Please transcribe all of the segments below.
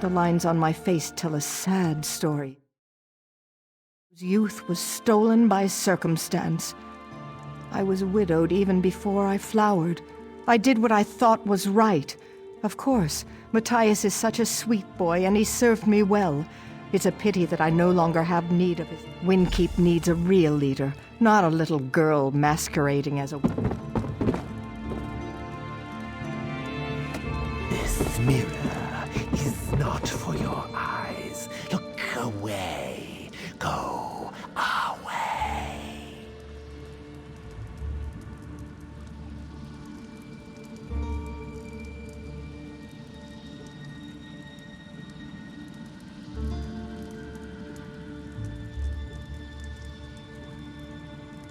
The lines on my face tell a sad story. Youth was stolen by circumstance. I was widowed even before I flowered. I did what I thought was right. Of course, Matthias is such a sweet boy, and he served me well. It's a pity that I no longer have need of his. Windkeep needs a real leader, not a little girl masquerading as a... This mirror is not for your eyes. Look away. Go away.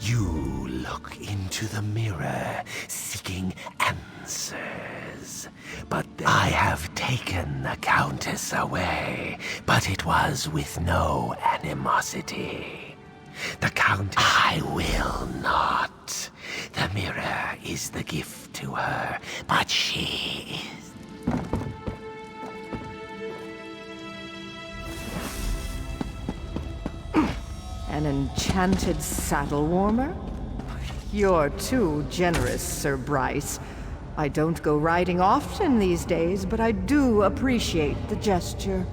You look into the mirror, seeking answers. But I have taken the Countess away, but it was with no animosity. The Countess... I will not. The mirror is the gift to her, but she is... An enchanted saddle warmer? You're too generous, Sir Bryce. I don't go riding often these days, but I do appreciate the gesture.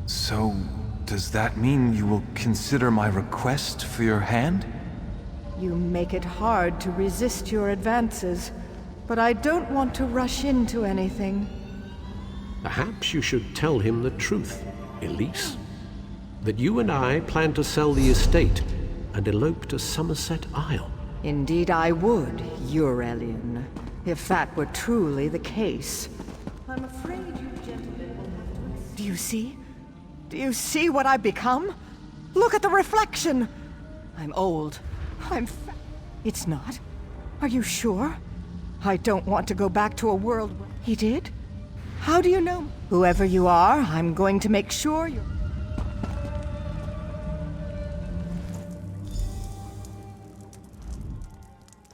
So, does that mean you will consider my request for your hand? You make it hard to resist your advances, but I don't want to rush into anything. Perhaps you should tell him the truth, Elise. That you and I plan to sell the estate and elope to Somerset Isle. Indeed I would, Eurelian, if that were truly the case. I'm afraid you gentlemen will have to... Do you see? Do you see what I've become? Look at the reflection! I'm old. I'm fat. It's not. Are you sure? I don't want to go back to a world where... He did? How do you know? Whoever you are, I'm going to make sure you're...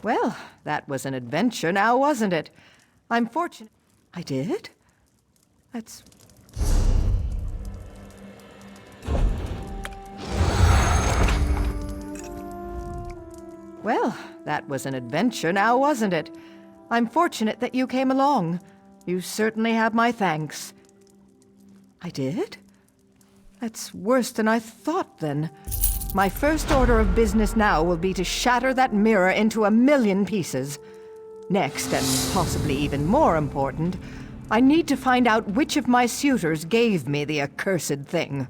Well, that was an adventure now, wasn't it? I'm fortunate. I did? That's... Well, that was an adventure now, wasn't it? I'm fortunate that you came along. You certainly have my thanks. I did? That's worse than I thought, then. My first order of business now will be to shatter that mirror into 1,000,000 pieces. Next, and possibly even more important, I need to find out which of my suitors gave me the accursed thing.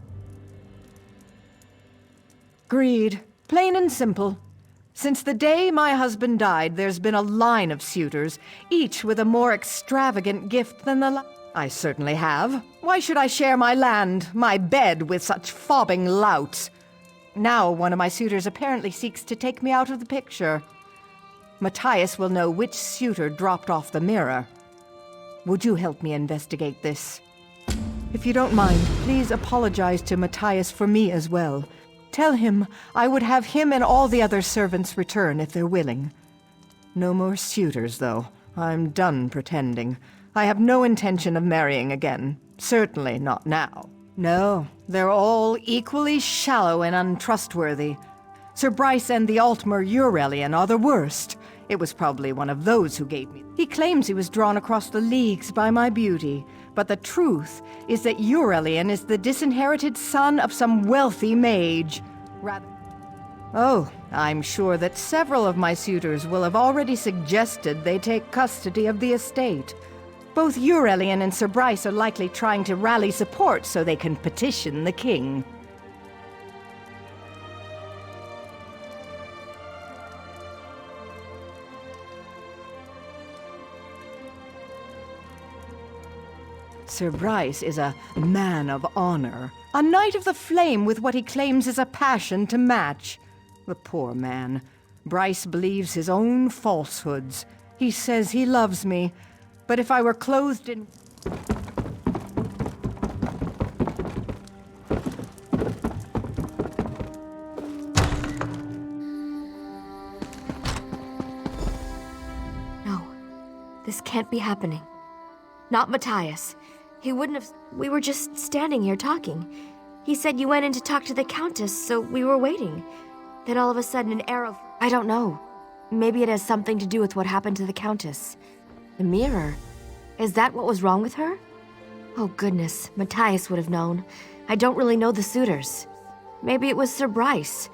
Greed. Plain and simple. Since the day my husband died, there's been a line of suitors, each with a more extravagant gift than the last. I certainly have. Why should I share my land, my bed, with such fobbing louts? Now one of my suitors apparently seeks to take me out of the picture. Matthias will know which suitor dropped off the mirror. Would you help me investigate this? If you don't mind, please apologize to Matthias for me as well. Tell him I would have him and all the other servants return if they're willing. No more suitors, though. I'm done pretending. I have no intention of marrying again. Certainly not now. No, they're all equally shallow and untrustworthy. Sir Bryce and the Altmer Eurelian are the worst. It was probably one of those who gave me. He claims he was drawn across the leagues by my beauty, but the truth is that Eurelian is the disinherited son of some wealthy mage. Rather... Oh, I'm sure that several of my suitors will have already suggested they take custody of the estate. Both Eurelian and Sir Bryce are likely trying to rally support so they can petition the king. Sir Bryce is a man of honor, a knight of the flame with what he claims is a passion to match. The poor man. Bryce believes his own falsehoods. He says he loves me, but if I were clothed in... No, this can't be happening. Not Matthias. He wouldn't have... We were just standing here talking. He said you went in to talk to the Countess, so we were waiting. Then all of a sudden an arrow... I don't know. Maybe it has something to do with what happened to the Countess. The mirror. Is that what was wrong with her? Oh goodness, Matthias would have known. I don't really know the suitors. Maybe it was Sir Bryce.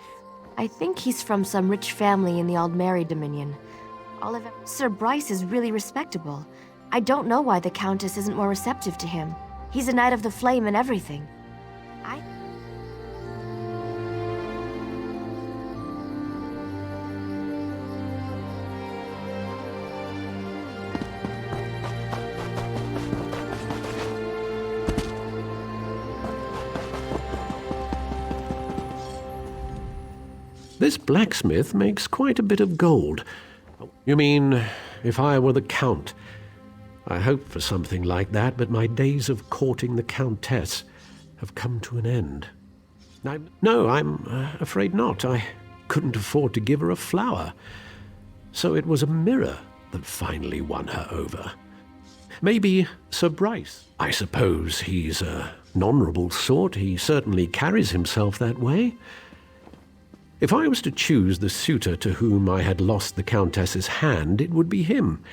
I think he's from some rich family in the Aldmeri Dominion. Sir Bryce is really respectable. I don't know why the Countess isn't more receptive to him. He's a Knight of the Flame and everything. This blacksmith makes quite a bit of gold. You mean, if I were the Count? I hoped for something like that, but my days of courting the Countess have come to an end. No, I'm afraid not. I couldn't afford to give her a flower. So it was a mirror that finally won her over. Maybe Sir Bryce. I suppose he's an honourable sort. He certainly carries himself that way. If I was to choose the suitor to whom I had lost the Countess's hand, it would be him.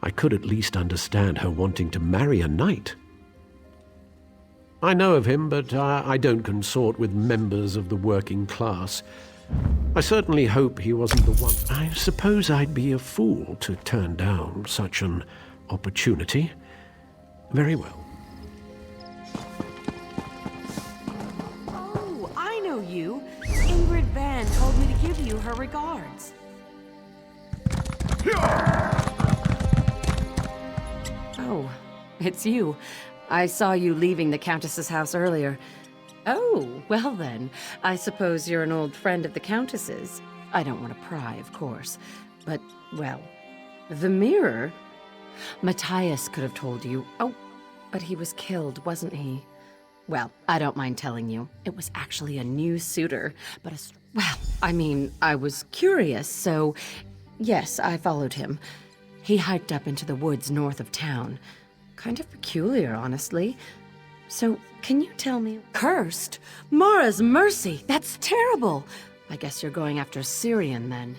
I could at least understand her wanting to marry a knight. I know of him, but I don't consort with members of the working class. I certainly hope he wasn't the one. I suppose I'd be a fool to turn down such an opportunity. Very well. Oh, I know you. Ingrid Van told me to give you her regards. Oh, it's you. I saw you leaving the Countess's house earlier. Oh, well then, I suppose you're an old friend of the Countess's. I don't want to pry, of course. But, well, the mirror? Matthias could have told you. Oh, but he was killed, wasn't he? Well, I don't mind telling you. It was actually a new suitor, but well, I mean, I was curious, so yes, I followed him. He hiked up into the woods north of town. Kind of peculiar, honestly. So, can you tell me... Cursed? Mara's mercy! That's terrible! I guess you're going after Syrian, then.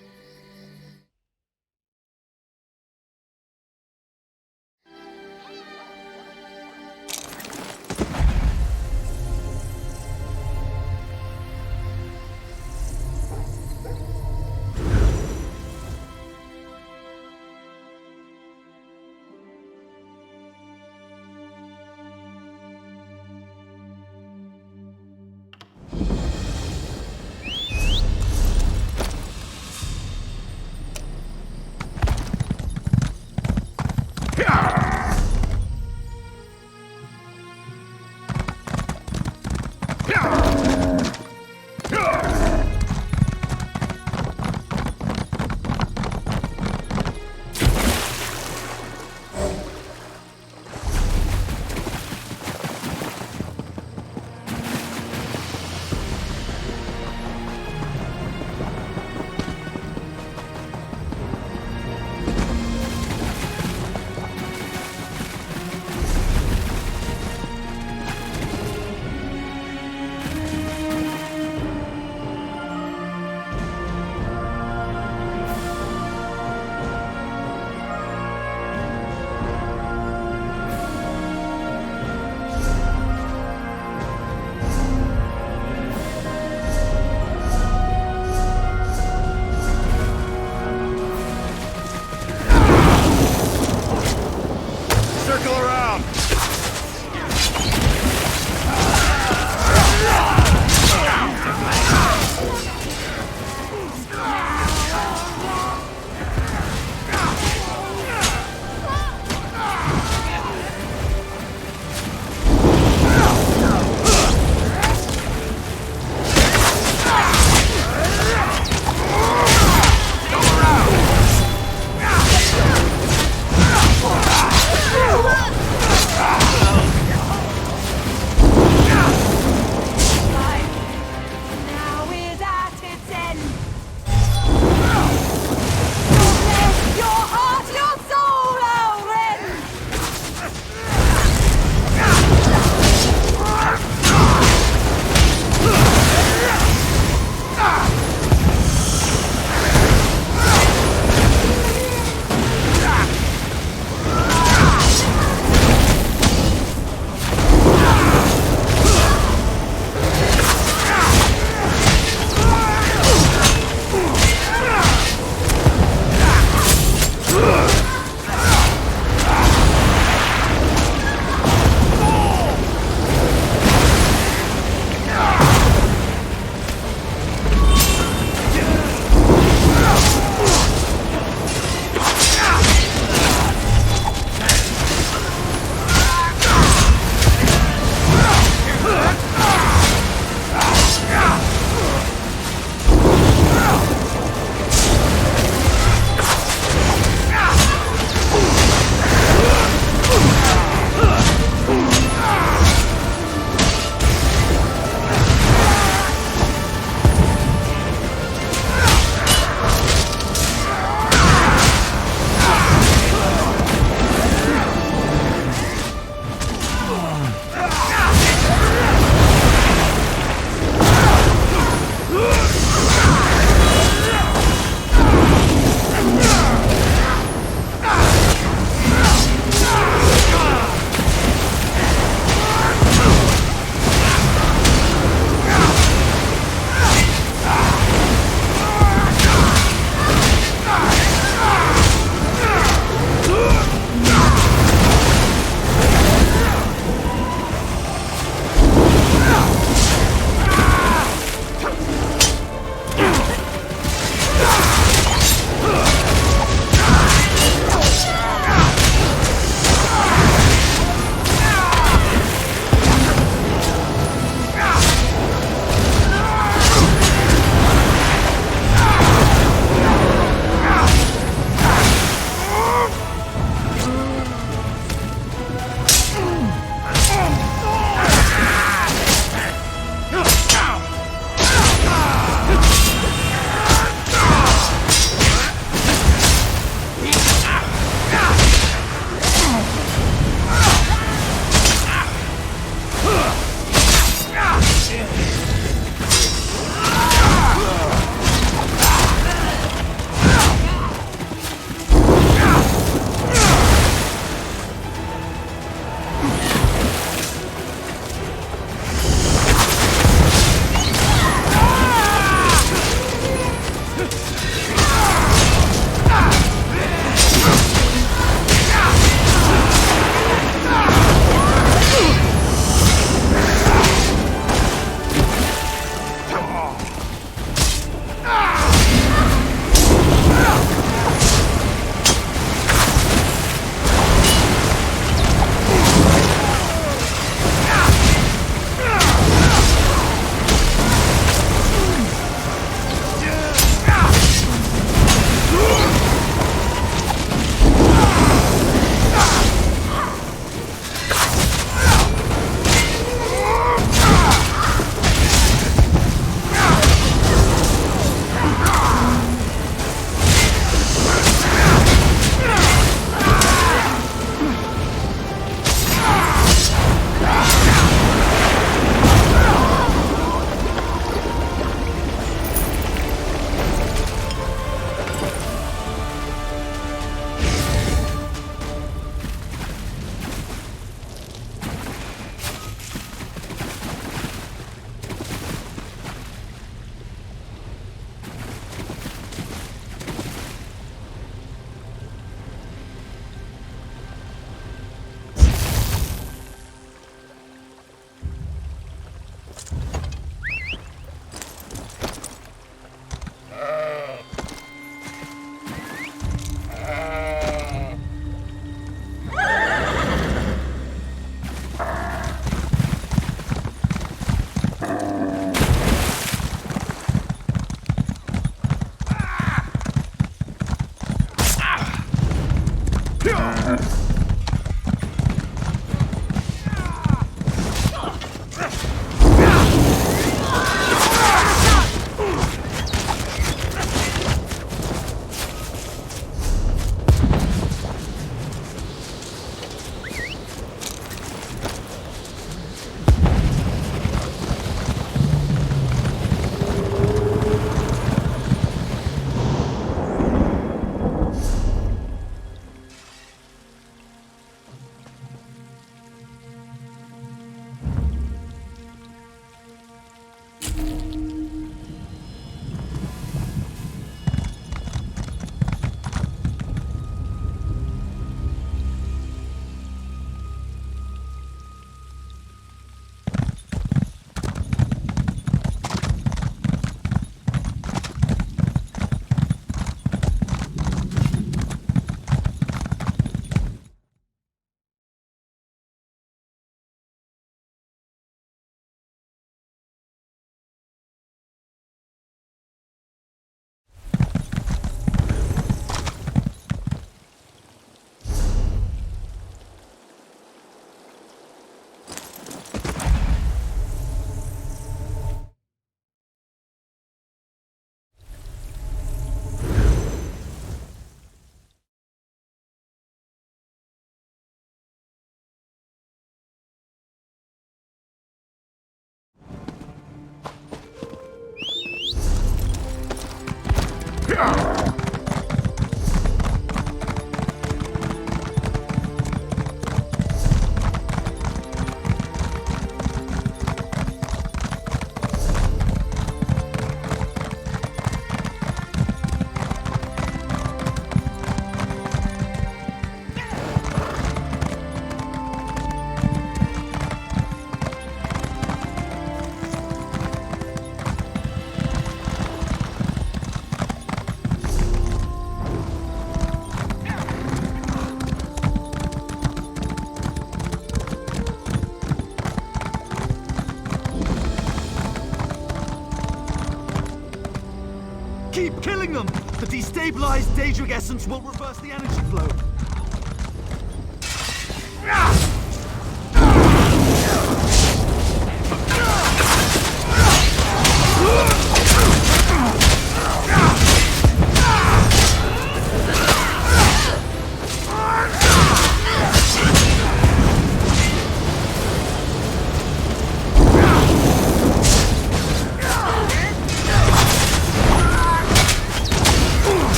Keep killing them! The destabilized Daedric essence will reverse the energy flow.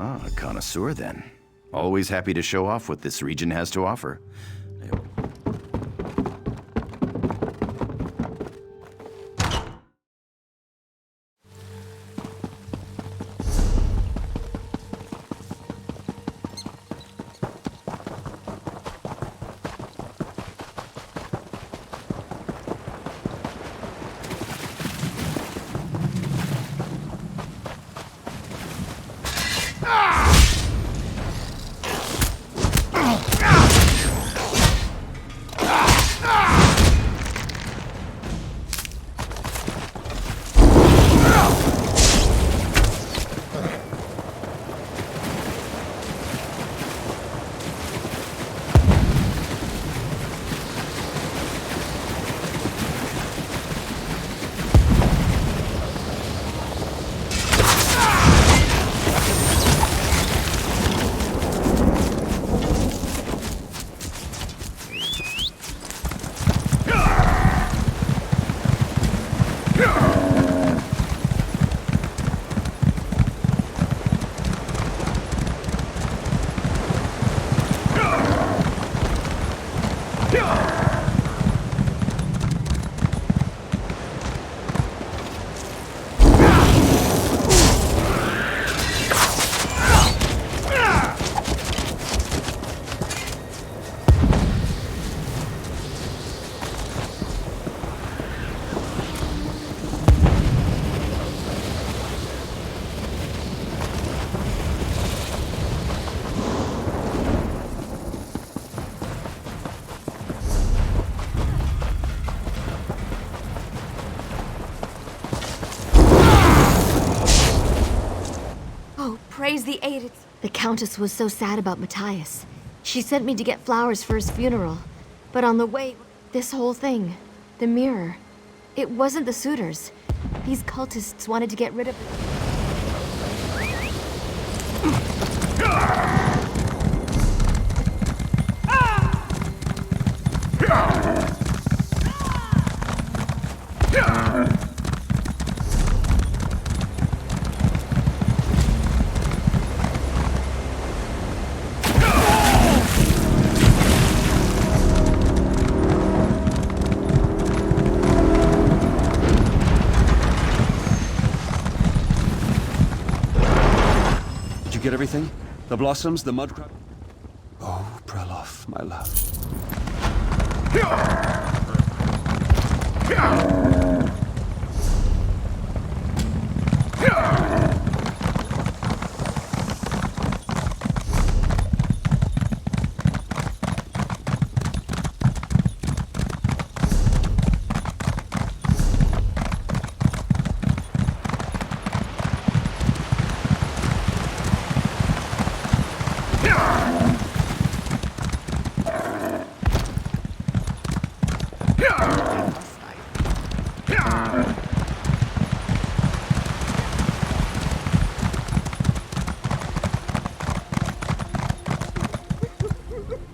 Ah, a connoisseur then. Always happy to show off what this region has to offer. Praise the aid. The Countess was so sad about Matthias. She sent me to get flowers for his funeral. But on the way, this whole thing, the mirror, it wasn't the suitors. These cultists wanted to get rid of it. Get everything? The blossoms, the mud crab? Oh, Preloff, my love.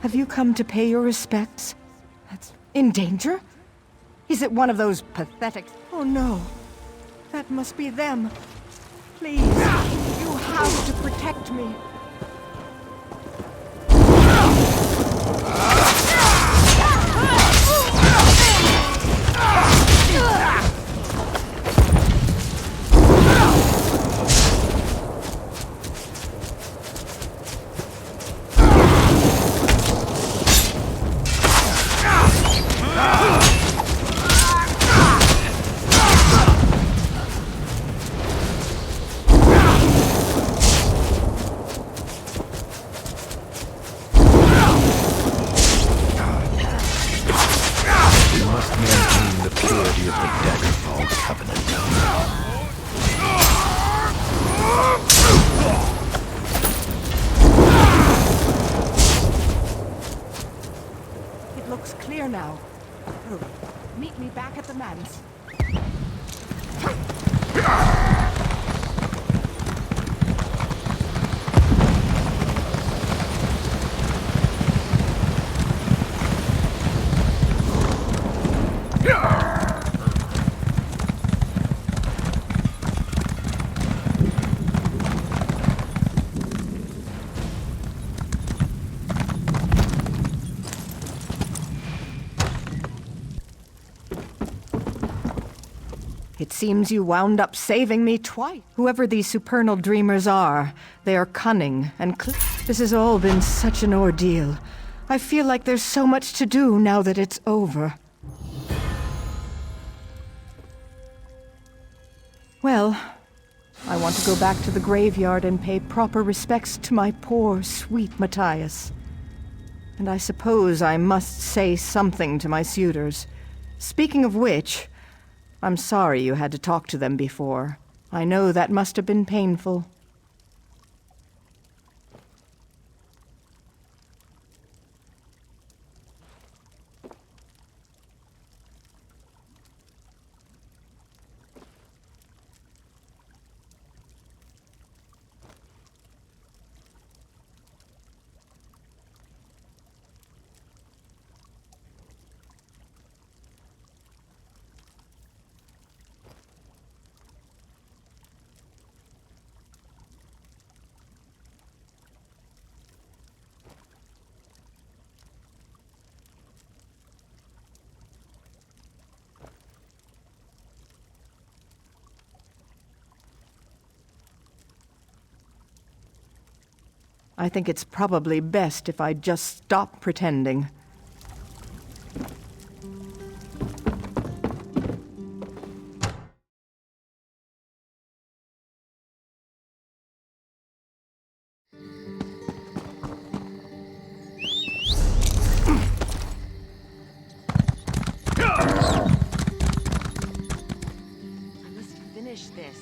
Have you come to pay your respects? That's in danger? Is it one of those pathetic... Oh no. That must be them. Please, you have to protect me. now. Hurry. Meet me back at the manse. It seems you wound up saving me twice. Whoever these supernal dreamers are, they are cunning and this has all been such an ordeal. I feel like there's so much to do now that it's over. Well, I want to go back to the graveyard and pay proper respects to my poor, sweet Matthias. And I suppose I must say something to my suitors. Speaking of which, I'm sorry you had to talk to them before. I know that must have been painful. I think it's probably best if I just stop pretending. I must finish this.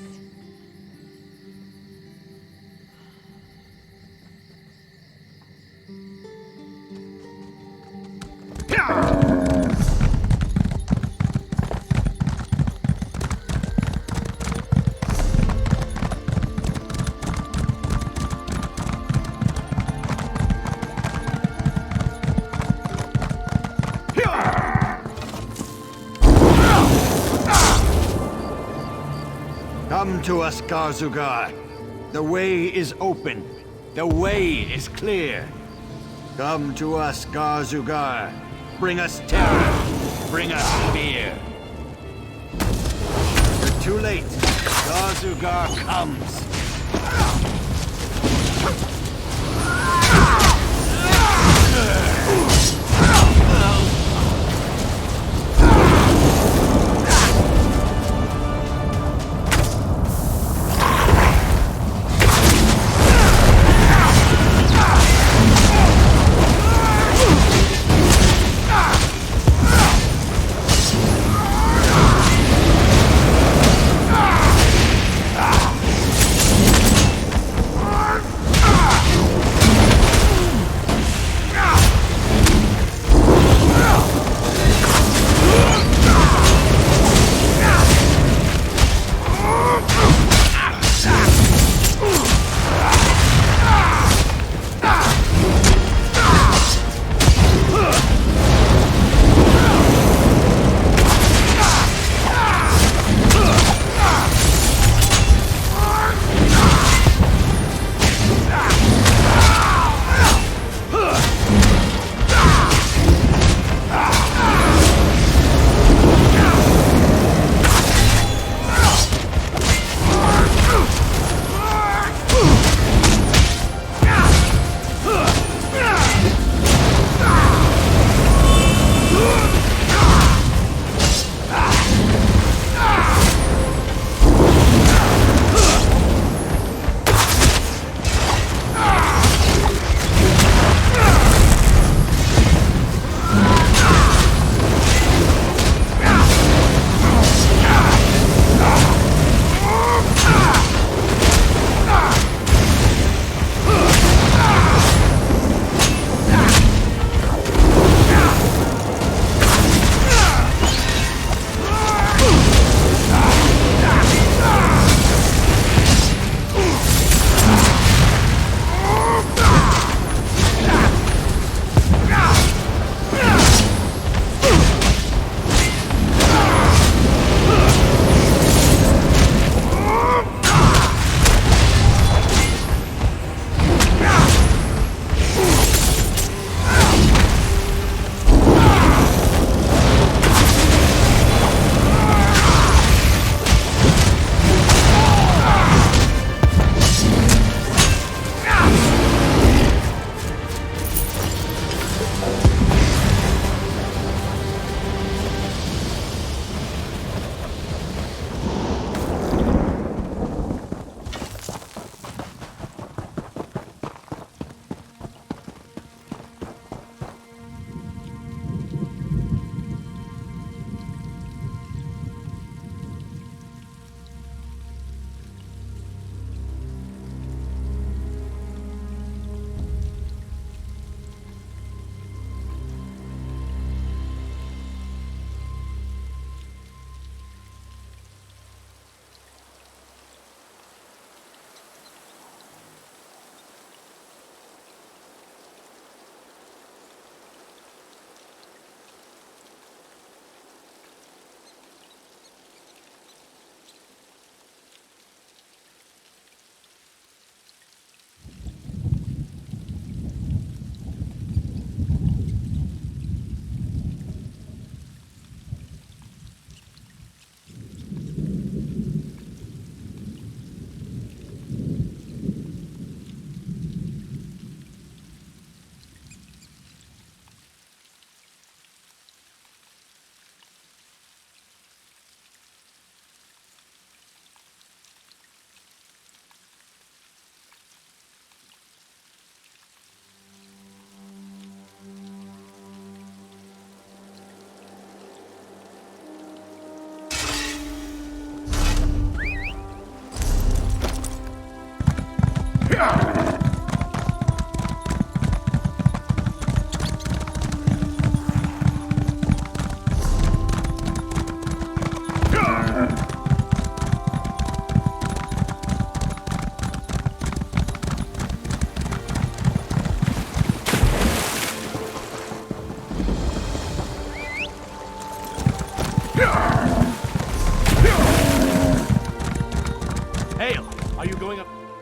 Come to us, Garzugar. The way is open. The way is clear. Come to us, Garzugar. Bring us terror. Bring us fear. You're too late. Garzugar comes.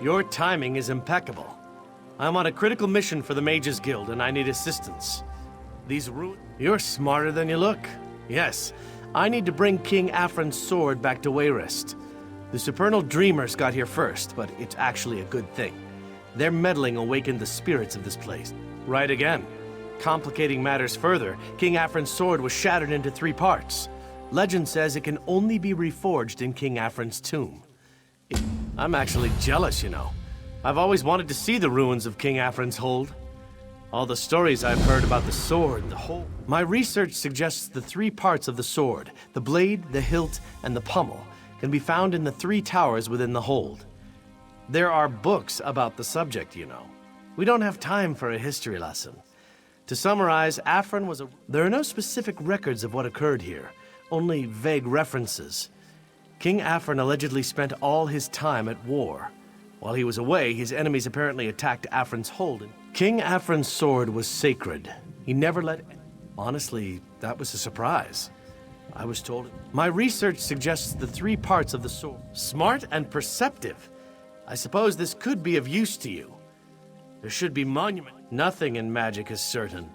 Your timing is impeccable. I'm on a critical mission for the Mages Guild, and I need assistance. These You're smarter than you look. Yes, I need to bring King Afrin's sword back to Wayrest. The Supernal Dreamers got here first, but it's actually a good thing. Their meddling awakened the spirits of this place. Right again. Complicating matters further, King Afrin's sword was shattered into 3 parts. Legend says it can only be reforged in King Afrin's tomb. I'm actually jealous, you know. I've always wanted to see the ruins of King Afrin's hold. All the stories I've heard about the sword, the whole... My research suggests the 3 parts of the sword, the blade, the hilt, and the pommel, can be found in the 3 towers within the hold. There are books about the subject, you know. We don't have time for a history lesson. To summarize, Afrin was a... There are no specific records of what occurred here, only vague references. King Afrin allegedly spent all his time at war. While he was away, his enemies apparently attacked Afrin's hold. King Afrin's sword was sacred. He never let... Honestly, that was a surprise. I was told... My research suggests the 3 parts of the sword. Smart and perceptive. I suppose this could be of use to you. There should be monument. Nothing in magic is certain.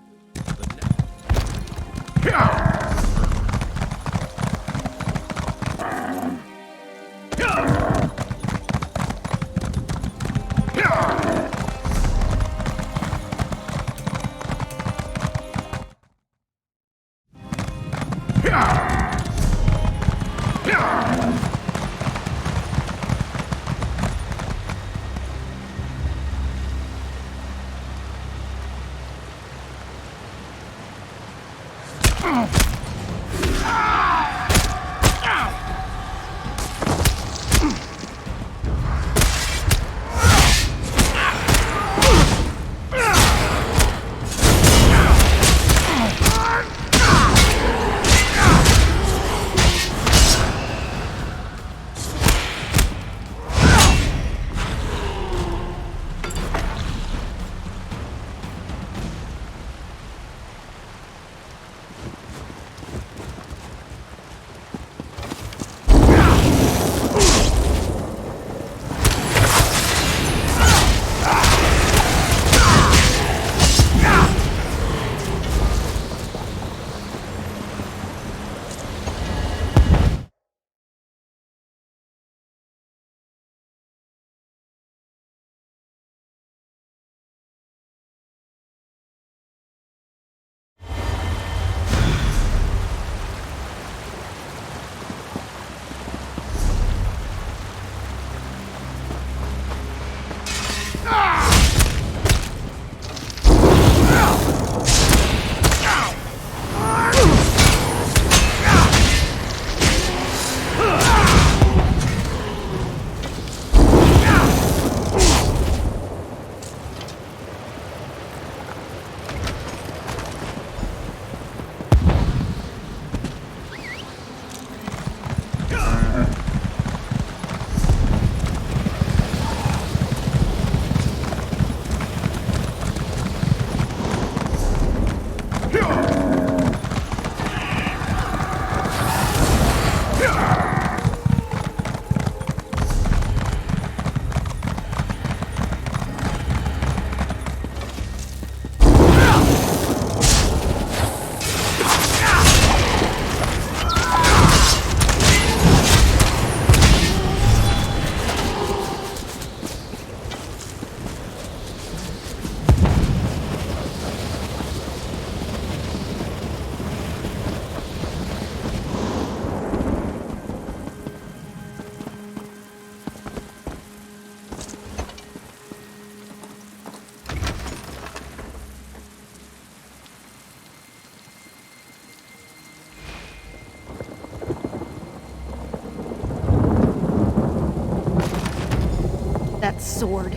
That sword.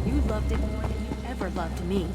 You loved it more than you ever loved me.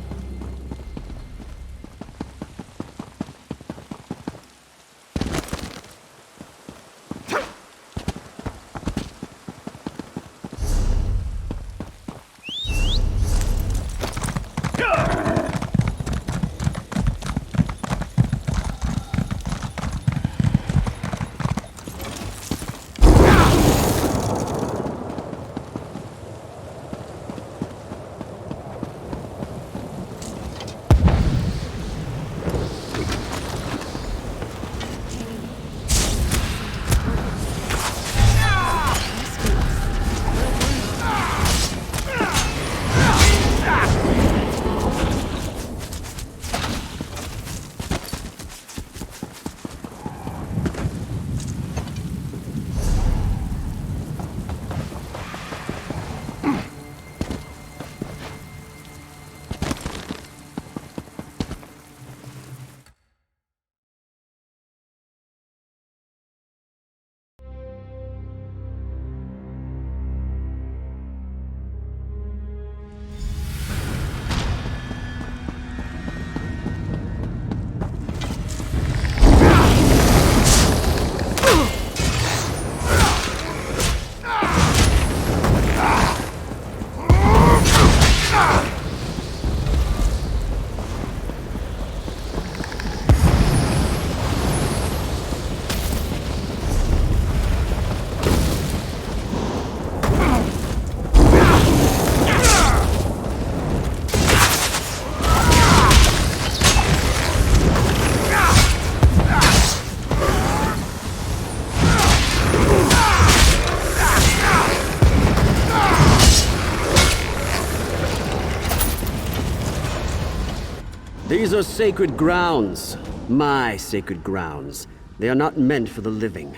These are sacred grounds. My sacred grounds. They are not meant for the living.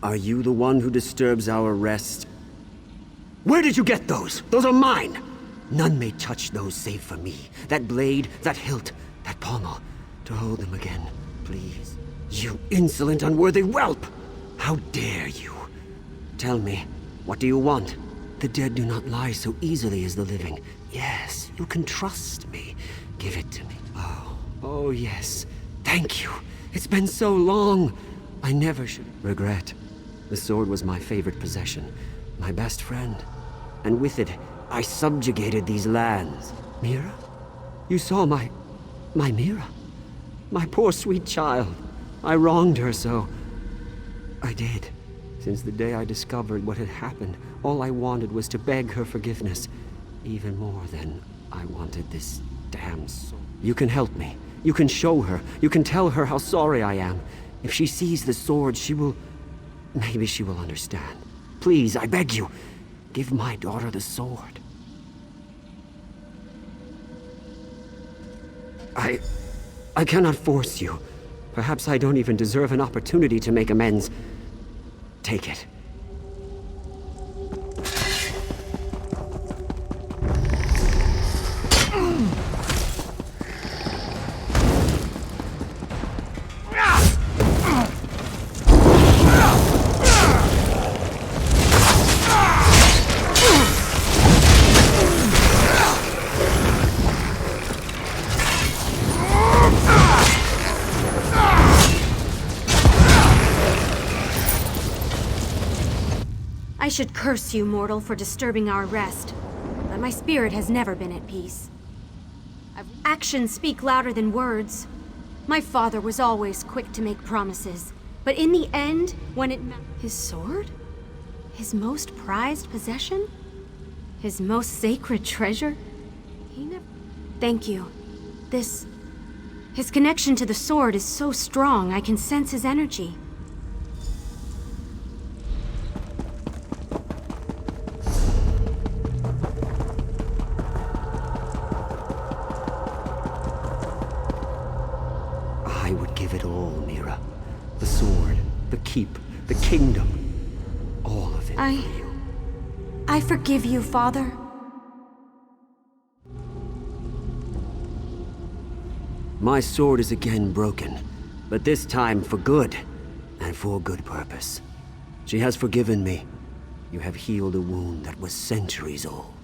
Are you the one who disturbs our rest? Where did you get those? Those are mine! None may touch those save for me. That blade, that hilt, that pommel. To hold them again, please. You insolent, unworthy whelp! How dare you? Tell me, what do you want? The dead do not lie so easily as the living. Yes, you can trust me. Give it to me. Oh yes. Thank you. It's been so long. I never should regret. The sword was my favorite possession, my best friend. And with it, I subjugated these lands. Mira? You saw my Mira? My poor sweet child. I wronged her so. I did. Since the day I discovered what had happened, all I wanted was to beg her forgiveness. Even more than I wanted this damn sword. You can help me. You can show her. You can tell her how sorry I am. If she sees the sword, she will... Maybe she will understand. Please, I beg you, give my daughter the sword. I cannot force you. Perhaps I don't even deserve an opportunity to make amends. Take it. I should curse you, mortal, for disturbing our rest, but my spirit has never been at peace. Actions speak louder than words. My father was always quick to make promises, but in the end, when it... His sword? His most prized possession? His most sacred treasure? He never... Thank you. His connection to the sword is so strong, I can sense his energy. I would give it all, Mira. The sword, the keep, the kingdom. All of it for you. I forgive you, Father. My sword is again broken, but this time for good, and for good purpose. She has forgiven me. You have healed a wound that was centuries old.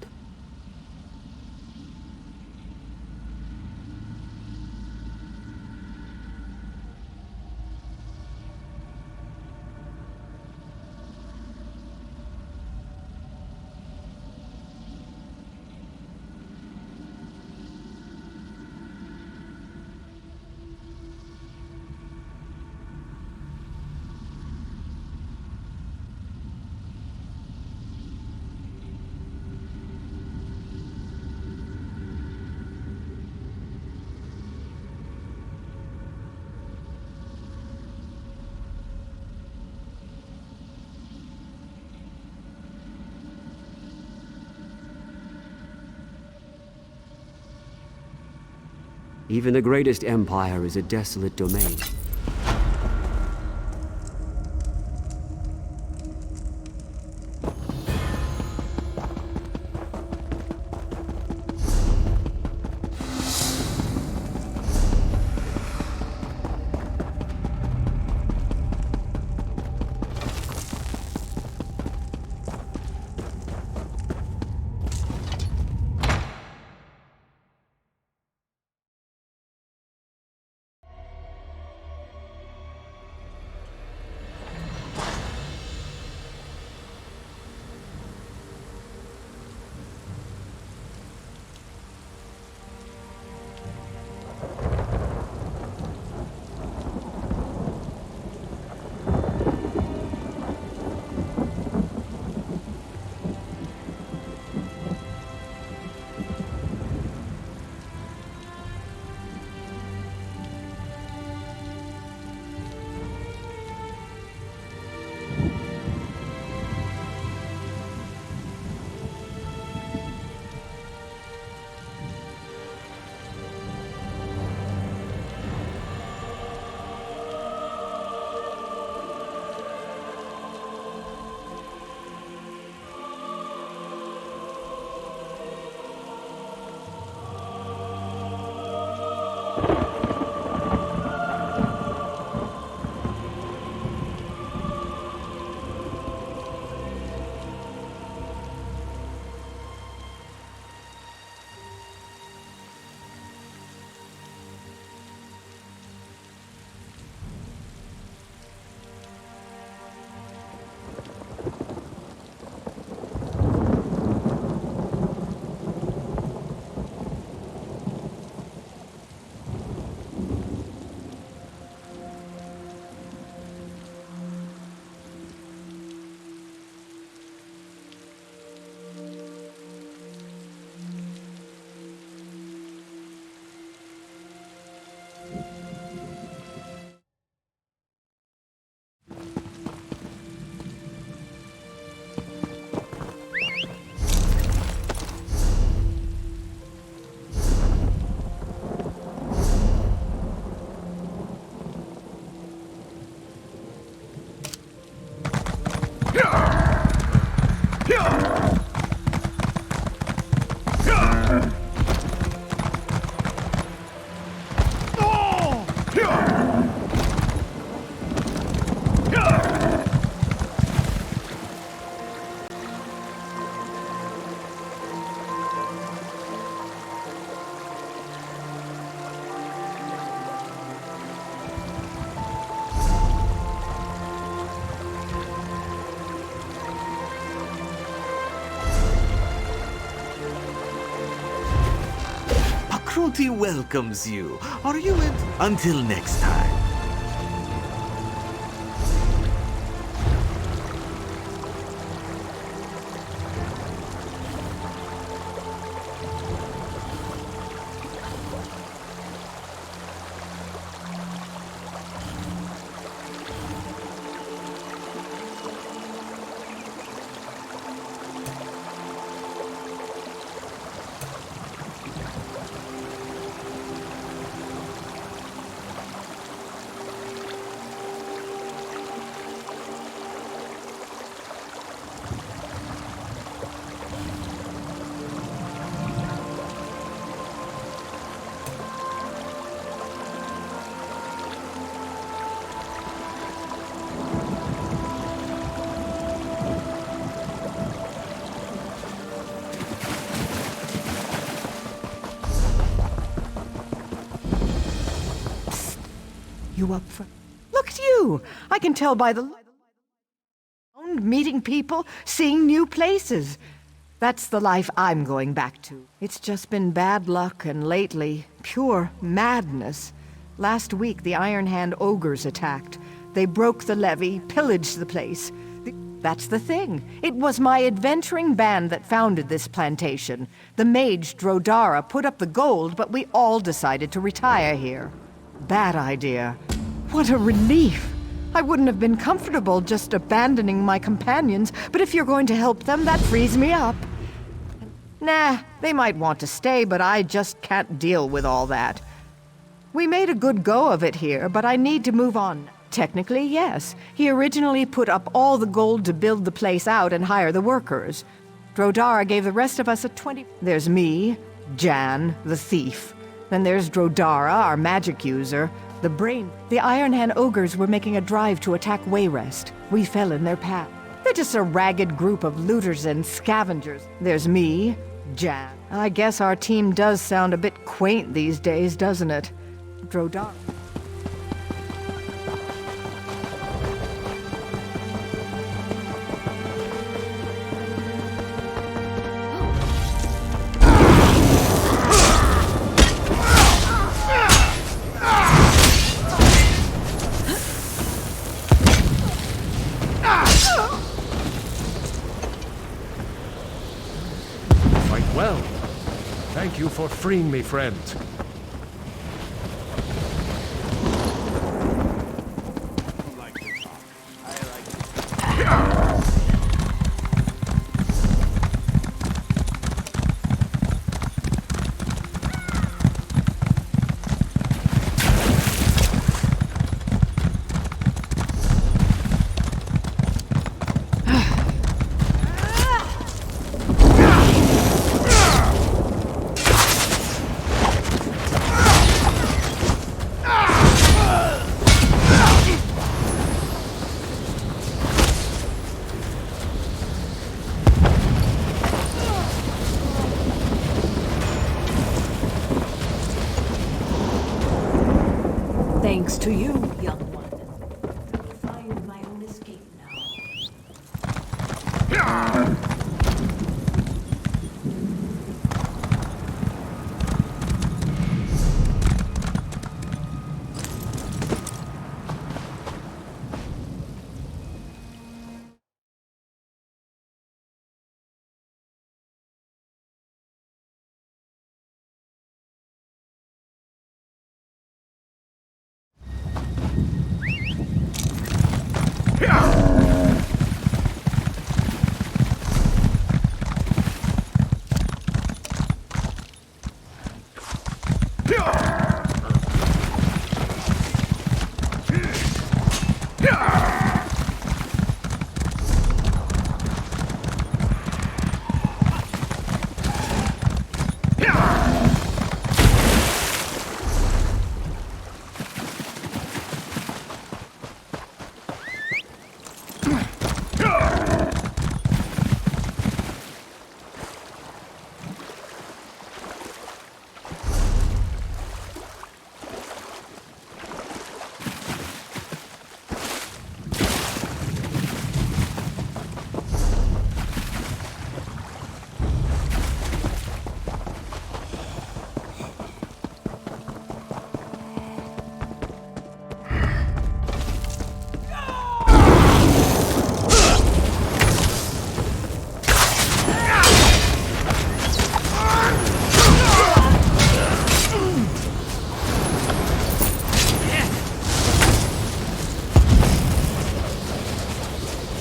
Even the greatest empire is a desolate domain. Cruelty welcomes you. Are you in? Until next time. You up for... Look at you! I can tell by the... meeting people, seeing new places. That's the life I'm going back to. It's just been bad luck, and lately, pure madness. Last week, the Iron Hand ogres attacked. They broke the levee, pillaged the place. That's the thing. It was my adventuring band that founded this plantation. The mage Drodara put up the gold, but we all decided to retire here. Bad idea. What a relief! I wouldn't have been comfortable just abandoning my companions, but if you're going to help them, that frees me up. Nah, they might want to stay, but I just can't deal with all that. We made a good go of it here, but I need to move on. Technically, yes. He originally put up all the gold to build the place out and hire the workers. Drodara gave the rest of us a 20... There's me, Jan, the thief. Then there's Drodara, our magic user, the brain. The Iron Hand ogres were making a drive to attack Wayrest. We fell in their path. They're just a ragged group of looters and scavengers. There's me, Jan. I guess our team does sound a bit quaint these days, doesn't it? Drodara. Well, thank you for freeing me, friend. thanks to you, young one. Find my own escape now.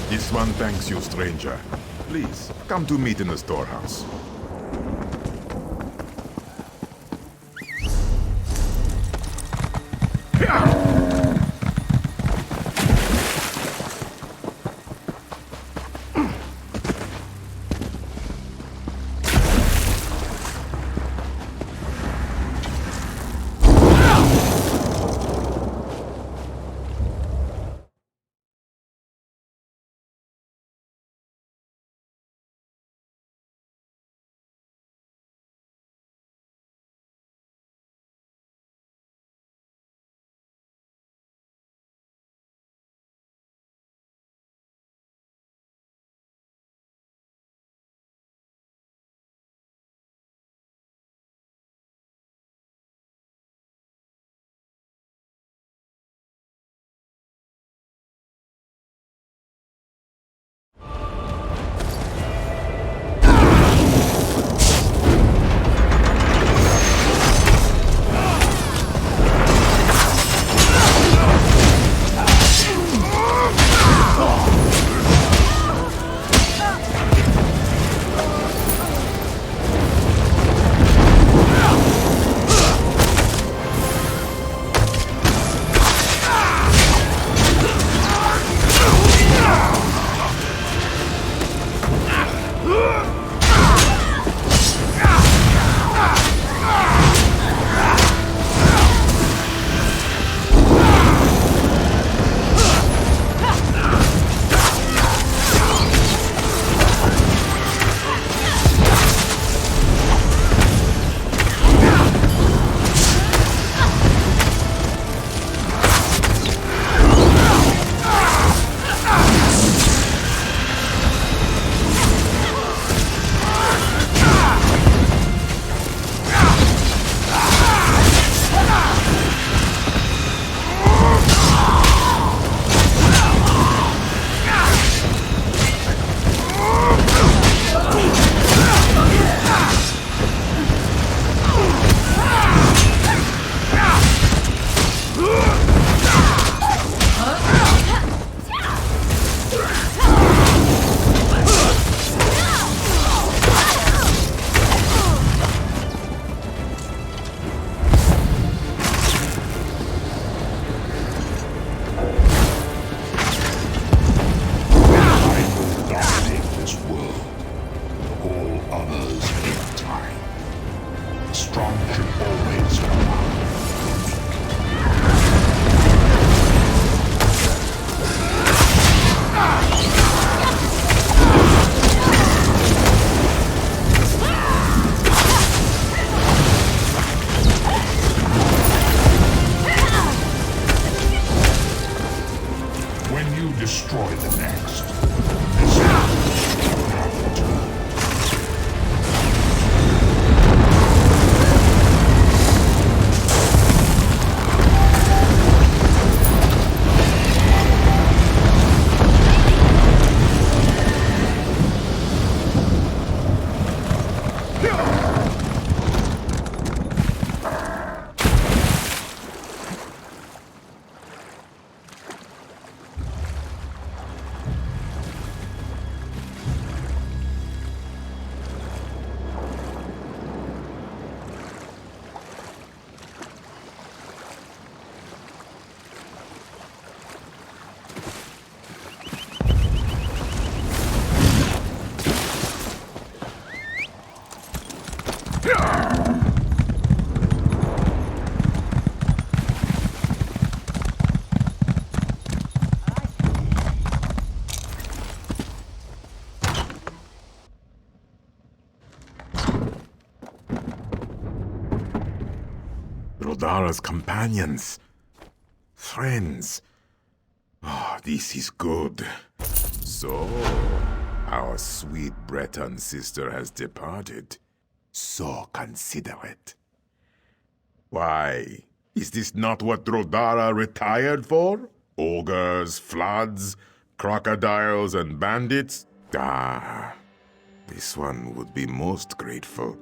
This one thanks you, stranger. Please, come to meet in the storehouse. Rodara's companions. Friends. Oh, this is good. So, our sweet Breton sister has departed. So considerate. Why, is this not what Rodara retired for? Ogres, floods, crocodiles, and bandits? Ah, this one would be most grateful.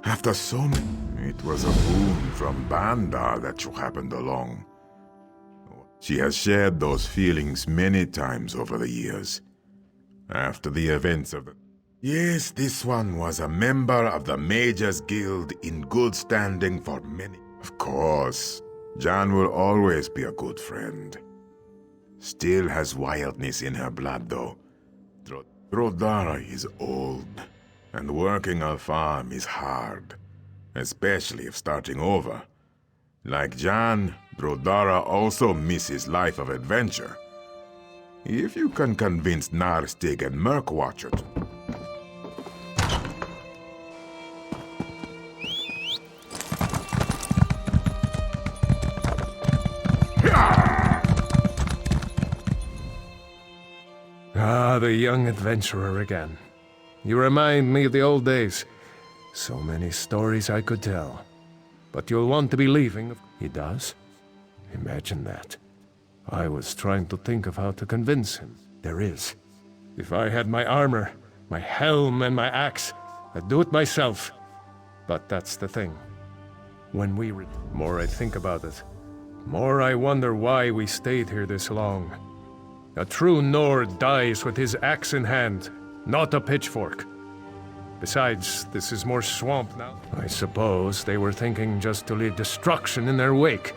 After so many... It was a boon from Bandar that you happened along. She has shared those feelings many times over the years. After the events of the... Yes, this one was a member of the Mages Guild in good standing for many... Of course, Jan will always be a good friend. Still has wildness in her blood, though. Rodara is old, and working a farm is hard, especially if starting over. Like Jan, Rodara also misses life of adventure. If you can convince Narstig and Murkwatcher to... Ah, the young adventurer again. You remind me of the old days. So many stories I could tell. But you'll want to be leaving. He does? Imagine that. I was trying to think of how to convince him. There is. If I had my armor, my helm, and my axe, I'd do it myself. But that's the thing. When more I think about it, more I wonder why we stayed here this long. A true Nord dies with his axe in hand, not a pitchfork. Besides, this is more swamp now. I suppose they were thinking just to leave destruction in their wake.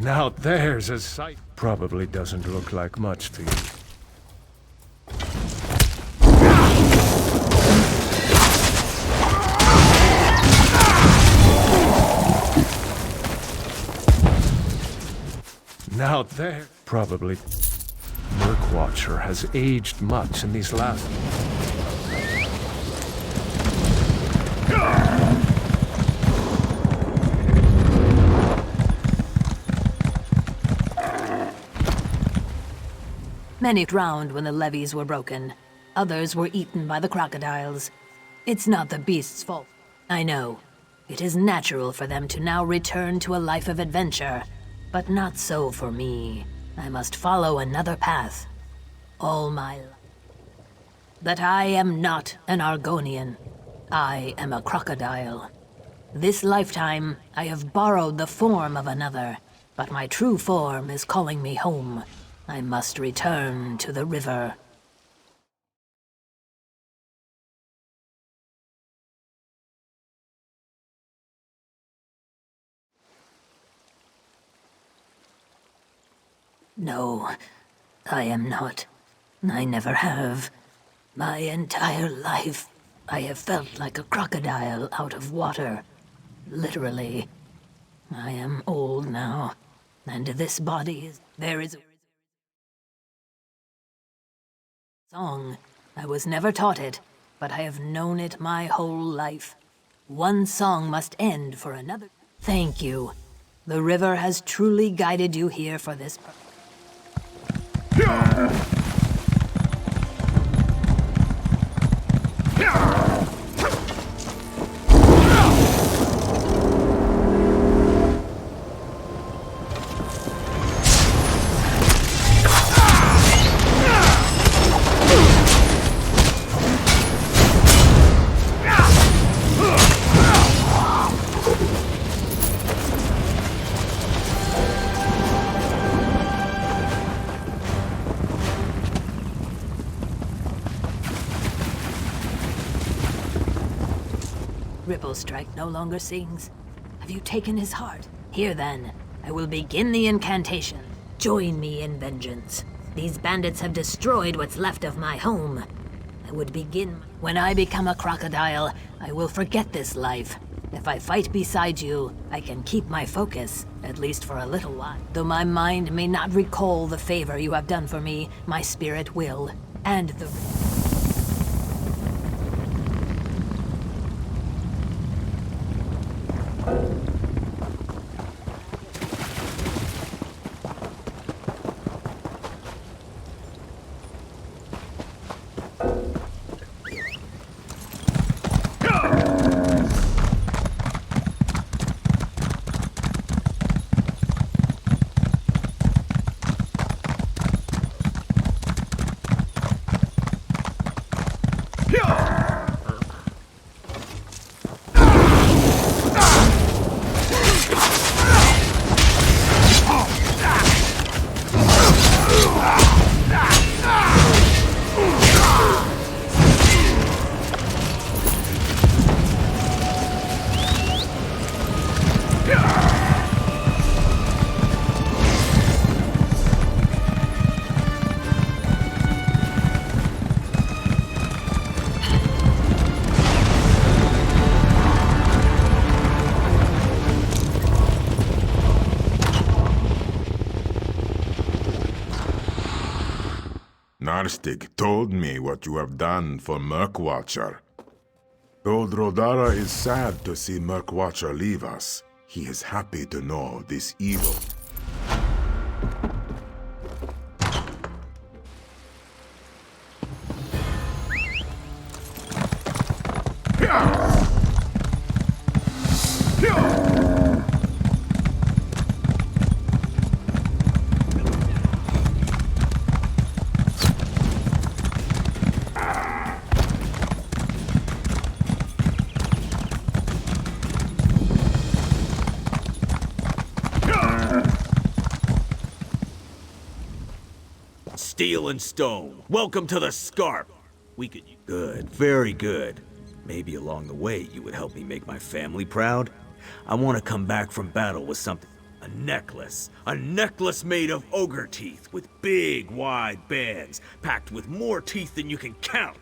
Now there's a sight. Probably doesn't look like much to you. Now there, probably. Murkwatcher has aged much in these last... Many drowned when the levees were broken. Others were eaten by the crocodiles. It's not the beast's fault. I know. It is natural for them to now return to a life of adventure. But not so for me. I must follow another path. All my life. That I am not an Argonian. I am a crocodile. This lifetime, I have borrowed the form of another, but my true form is calling me home. I must return to the river. No, I am not. I never have. My entire life, I have felt like a crocodile out of water. Literally. I am old now, and this body is... There is a song. I was never taught it, but I have known it my whole life. One song must end for another. Thank you. The river has truly guided you here for this purpose. Ripplestrike no longer sings. Have you taken his heart? Here then, I will begin the incantation. Join me in vengeance. These bandits have destroyed what's left of my home. I would begin... When I become a crocodile, I will forget this life. If I fight beside you, I can keep my focus, at least for a little while. Though my mind may not recall the favor you have done for me, my spirit will. And the... Narstig told me what you have done for Murkwatcher. Though Drodara is sad to see Murkwatcher leave us, he is happy to know this evil. Steel and stone. Welcome to the Scarp. We could... Good, very good. Maybe along the way you would help me make my family proud. I want to come back from battle with something. A necklace. A necklace made of ogre teeth with big, wide bands, packed with more teeth than you can count.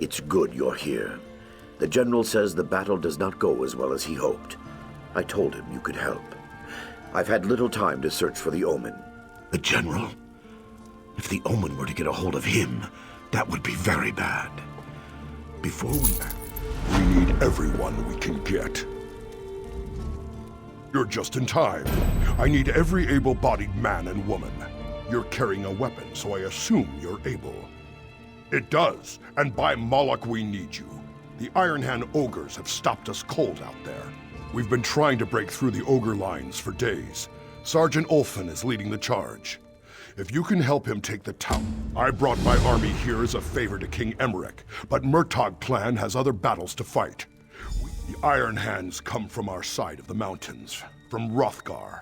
It's good you're here. The General says the battle does not go as well as he hoped. I told him you could help. I've had little time to search for the Omen. The General? If the Omen were to get a hold of him, that would be very bad. Before we act, we need everyone we can get. You're just in time. I need every able-bodied man and woman. You're carrying a weapon, so I assume you're able. It does, and by Moloch we need you. The Iron Hand ogres have stopped us cold out there. We've been trying to break through the ogre lines for days. Sergeant Ulfin is leading the charge. If you can help him take the town. I brought my army here as a favor to King Emmerich, but Murtagh clan has other battles to fight. The Iron Hands come from our side of the mountains, from Hrothgar.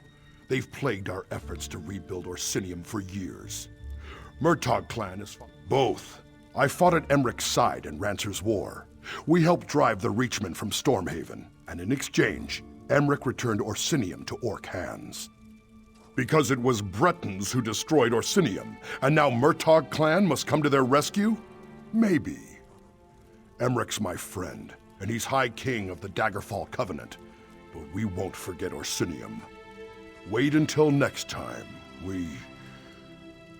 They've plagued our efforts to rebuild Orsinium for years. Murtagh clan is both. I fought at Emmerich's side in Rancer's War. We helped drive the Reachmen from Stormhaven, and in exchange, Emmerich returned Orsinium to Orc hands. Because it was Bretons who destroyed Orsinium, and now Murtagh clan must come to their rescue? Maybe. Emmerich's my friend, and he's High King of the Daggerfall Covenant, but we won't forget Orsinium. Wait until next time.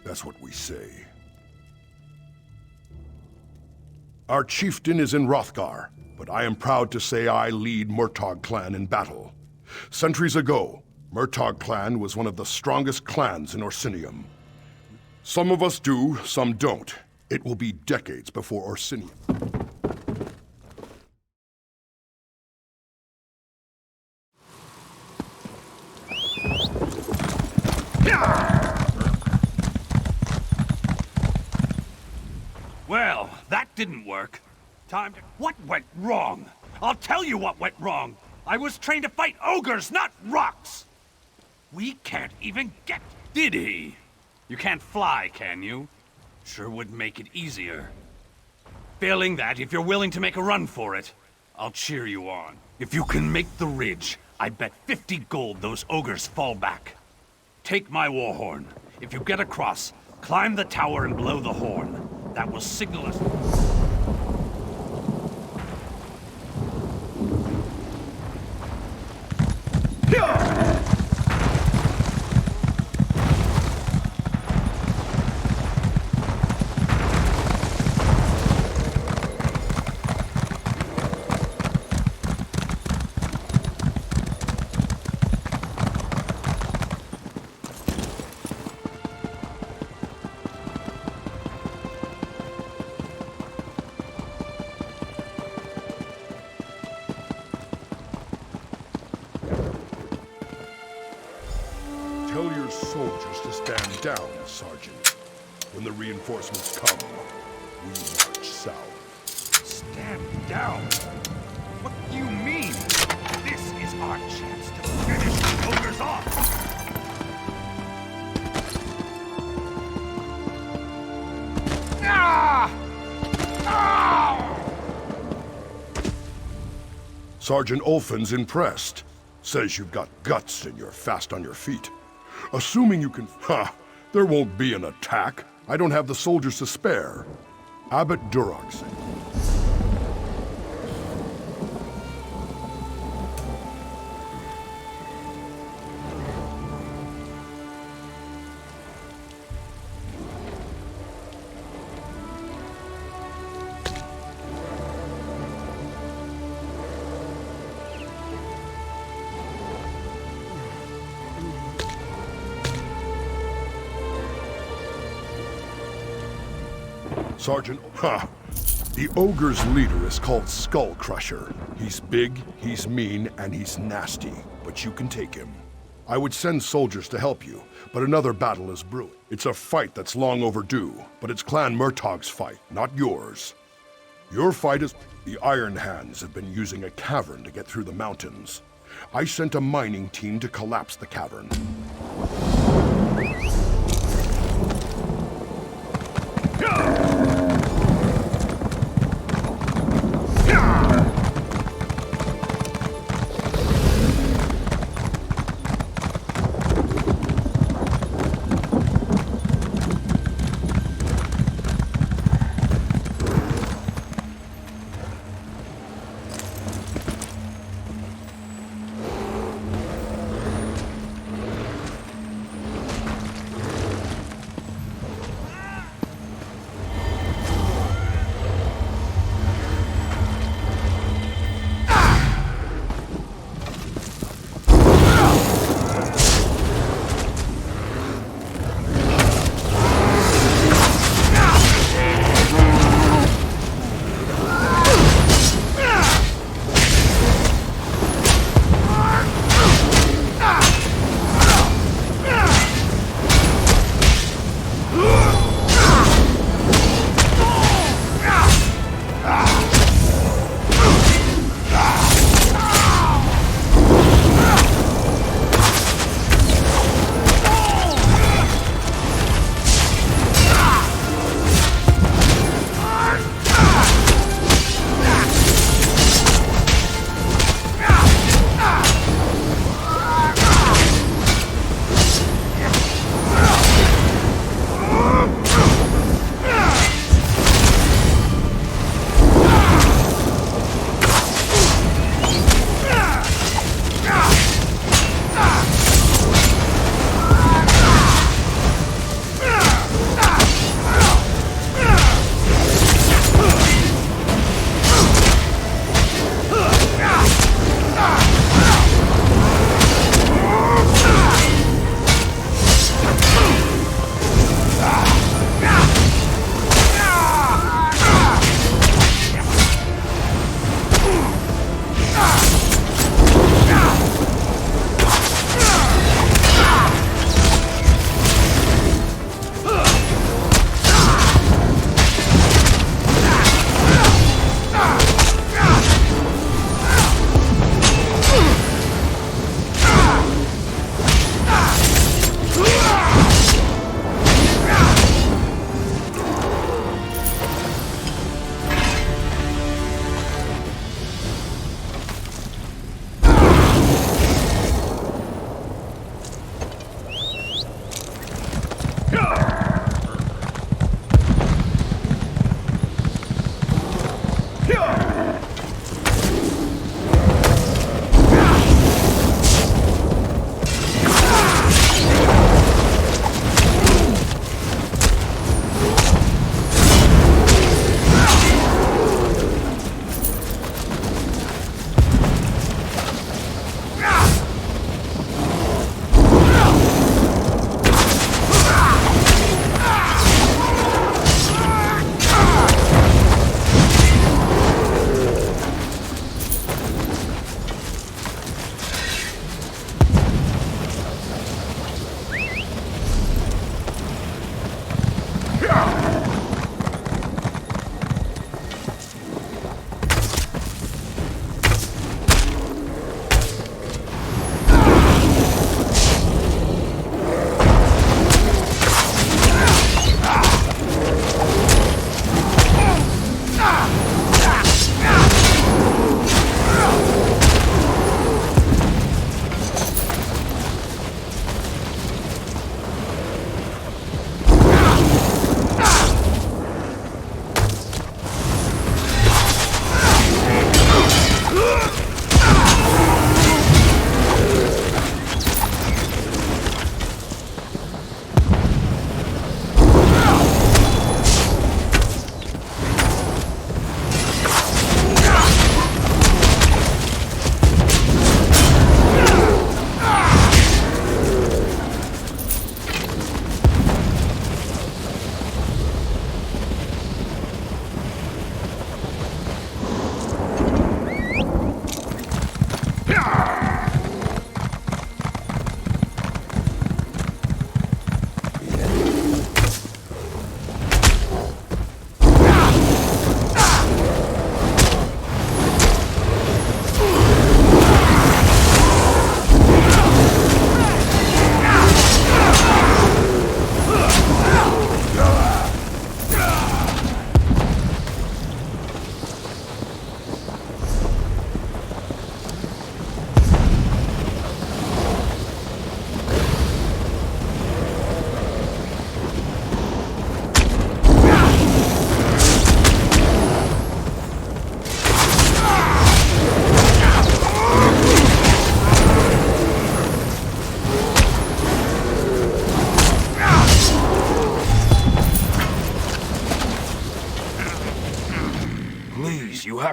That's what we say. Our chieftain is in Hrothgar, but I am proud to say I lead Murtagh clan in battle. Centuries ago, Murtagh clan was one of the strongest clans in Orsinium. Some of us do, some don't. It will be decades before Orsinium. Well, that didn't work. Time to... What went wrong? I'll tell you what went wrong. I was trained to fight ogres, not rocks. We can't even get... Did he? You can't fly, can you? Sure would make it easier. Failing that, if you're willing to make a run for it, I'll cheer you on. If you can make the ridge, I bet 50 gold those ogres fall back. Take my war horn. If you get across, climb the tower and blow the horn. That will signal us. soldiers to stand down, Sergeant. When the reinforcements come, we march south. Stand down? What do you mean? This is our chance to finish the ogres off! Ah! Sergeant Ulfin's impressed. Says you've got guts and you're fast on your feet. Assuming you can... there won't be an attack. I don't have the soldiers to spare. Abbot Durox. Sergeant, the ogre's leader is called Skull Crusher. He's big, he's mean, and he's nasty, but you can take him. I would send soldiers to help you, but another battle is brewing. It's a fight that's long overdue, but it's Clan Murtaugh's fight, not yours. Your fight is... The Iron Hands have been using a cavern to get through the mountains. I sent a mining team to collapse the cavern.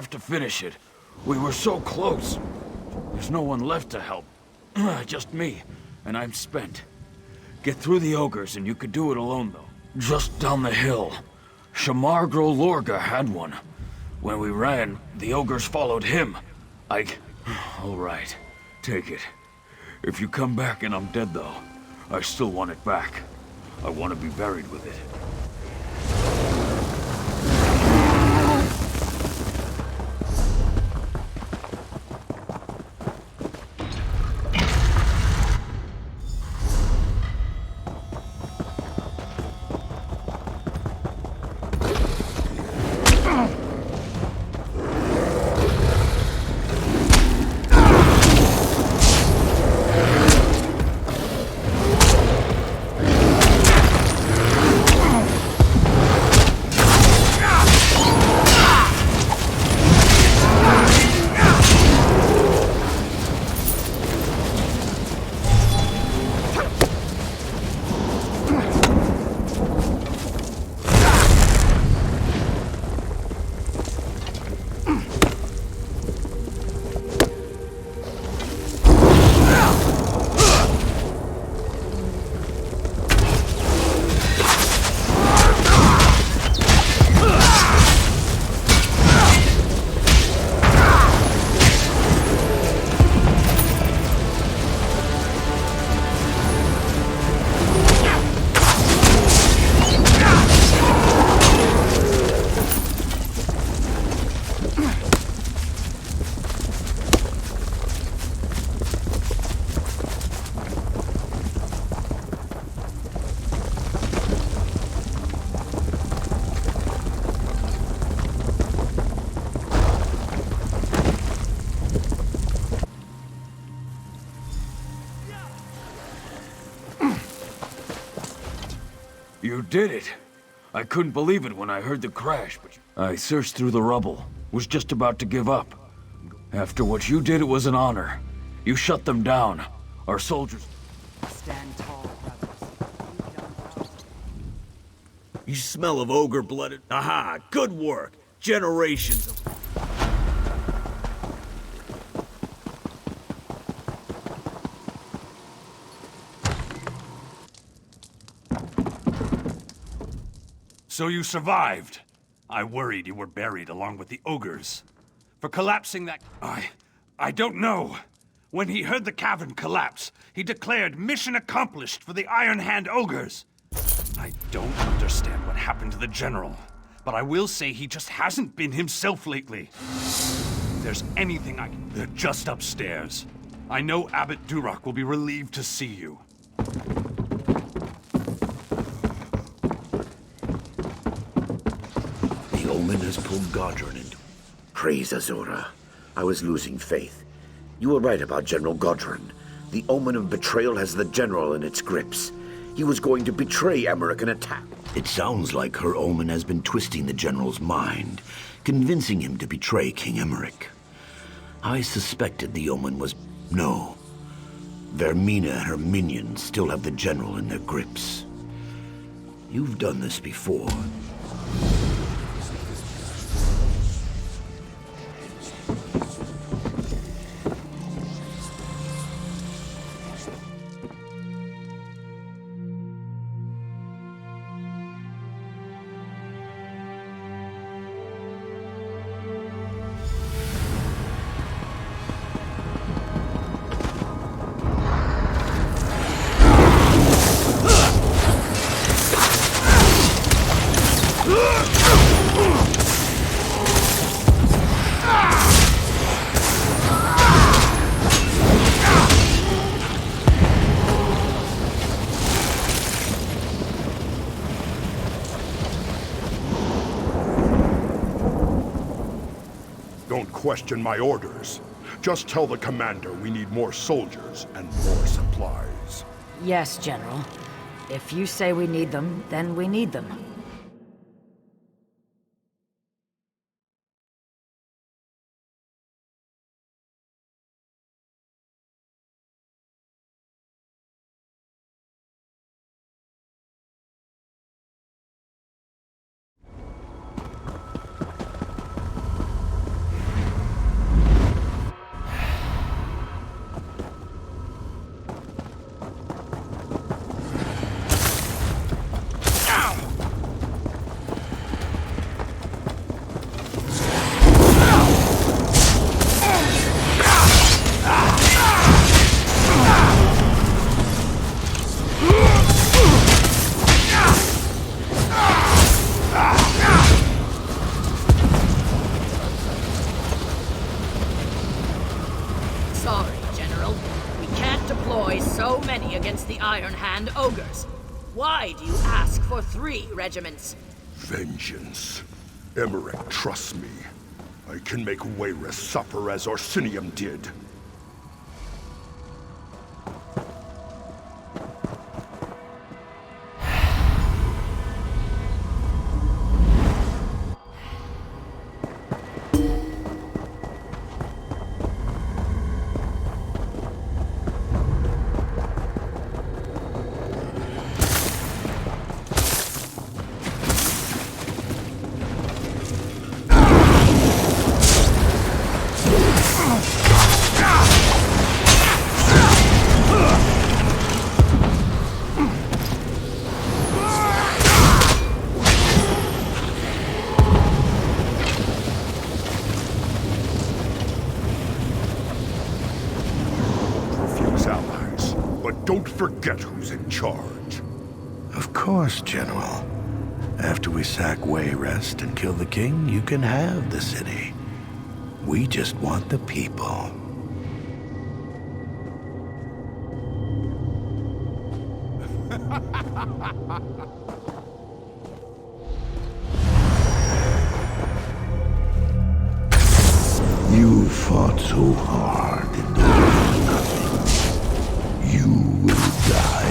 have to finish it. We were so close. There's no one left to help. Just me, and I'm spent. Get through the ogres, and you could do it alone, though. Just down the hill. Shamargro Lorga had one. When we ran, the ogres followed him. All right, take it. If you come back and I'm dead, though, I still want it back. I want to be buried with it. You did it! I couldn't believe it when I heard the crash, but I searched through the rubble. Was just about to give up. After what you did, it was an honor. You shut them down. Our soldiers... Stand tall, brothers. You smell of ogre-blooded... Aha! Good work! Generations of... So you survived. I worried you were buried along with the ogres. For collapsing that... I don't know. When he heard the cavern collapse, he declared mission accomplished for the Iron Hand ogres. I don't understand what happened to the general, but I will say he just hasn't been himself lately. If there's anything I can... They're just upstairs. I know Abbot Duroc will be relieved to see you. The omen has pulled Godrun into... Praise Azura. I was losing faith. You were right about General Godrun. The omen of betrayal has the general in its grips. He was going to betray Emmerich and attack. It sounds like her omen has been twisting the general's mind, convincing him to betray King Emmerich. I suspected the omen was... No. Vermina and her minions still have the general in their grips. You've done this before. Don't question my orders. Just tell the commander we need more soldiers and more supplies. Yes, General. If you say we need them, then we need them. deploy so many against the Iron Hand ogres? Why do you ask for 3 regiments? Vengeance. Emmerich trusts me. I can make Wayrus suffer as Orsinium did. Don't forget who's in charge. Of course, General. After we sack Wayrest and kill the king, you can have the city. We just want the people. You fought so hard and for nothing. You will die.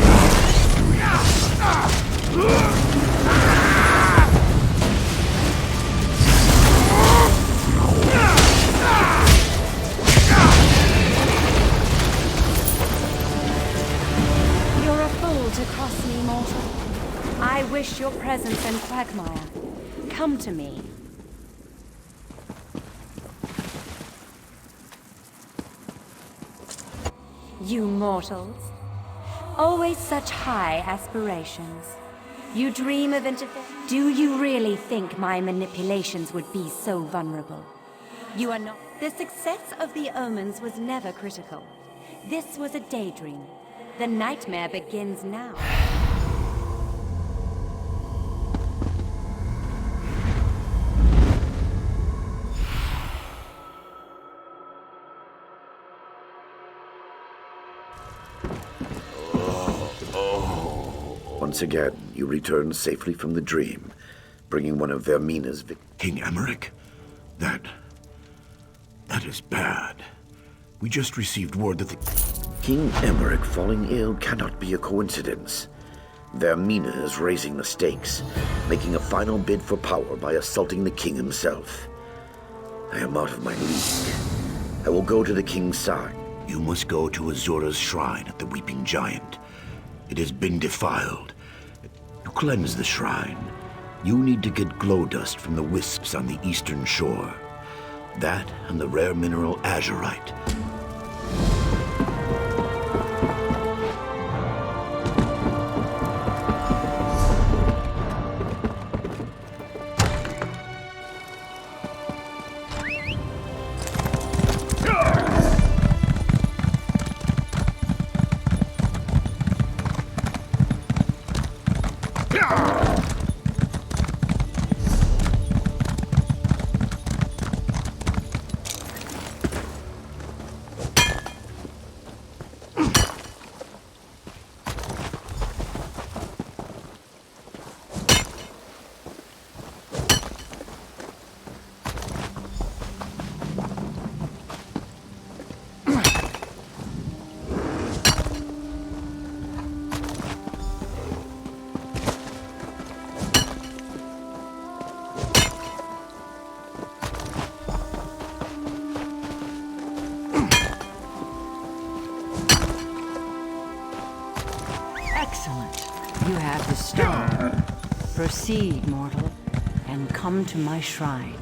You're a fool to cross me, mortal. I wish your presence in Quagmire. Come to me. You mortals. Always such high aspirations. You dream of interference. Do you really think my manipulations would be so vulnerable? You are not. The success of the omens was never critical. This was a daydream. The nightmare begins now. Once again, you return safely from the dream, bringing one of Vermina's King Emmerich? That is bad. We just received word that the King Emmerich falling ill cannot be a coincidence. Vermina is raising the stakes, making a final bid for power by assaulting the king himself. I am out of my league. I will go to the king's side. You must go to Azura's shrine at the Weeping Giant. It has been defiled. To cleanse the shrine, you need to get glow dust from the wisps on the eastern shore. That and the rare mineral azurite. Excellent. You have the stone. Proceed, mortal, and come to my shrine.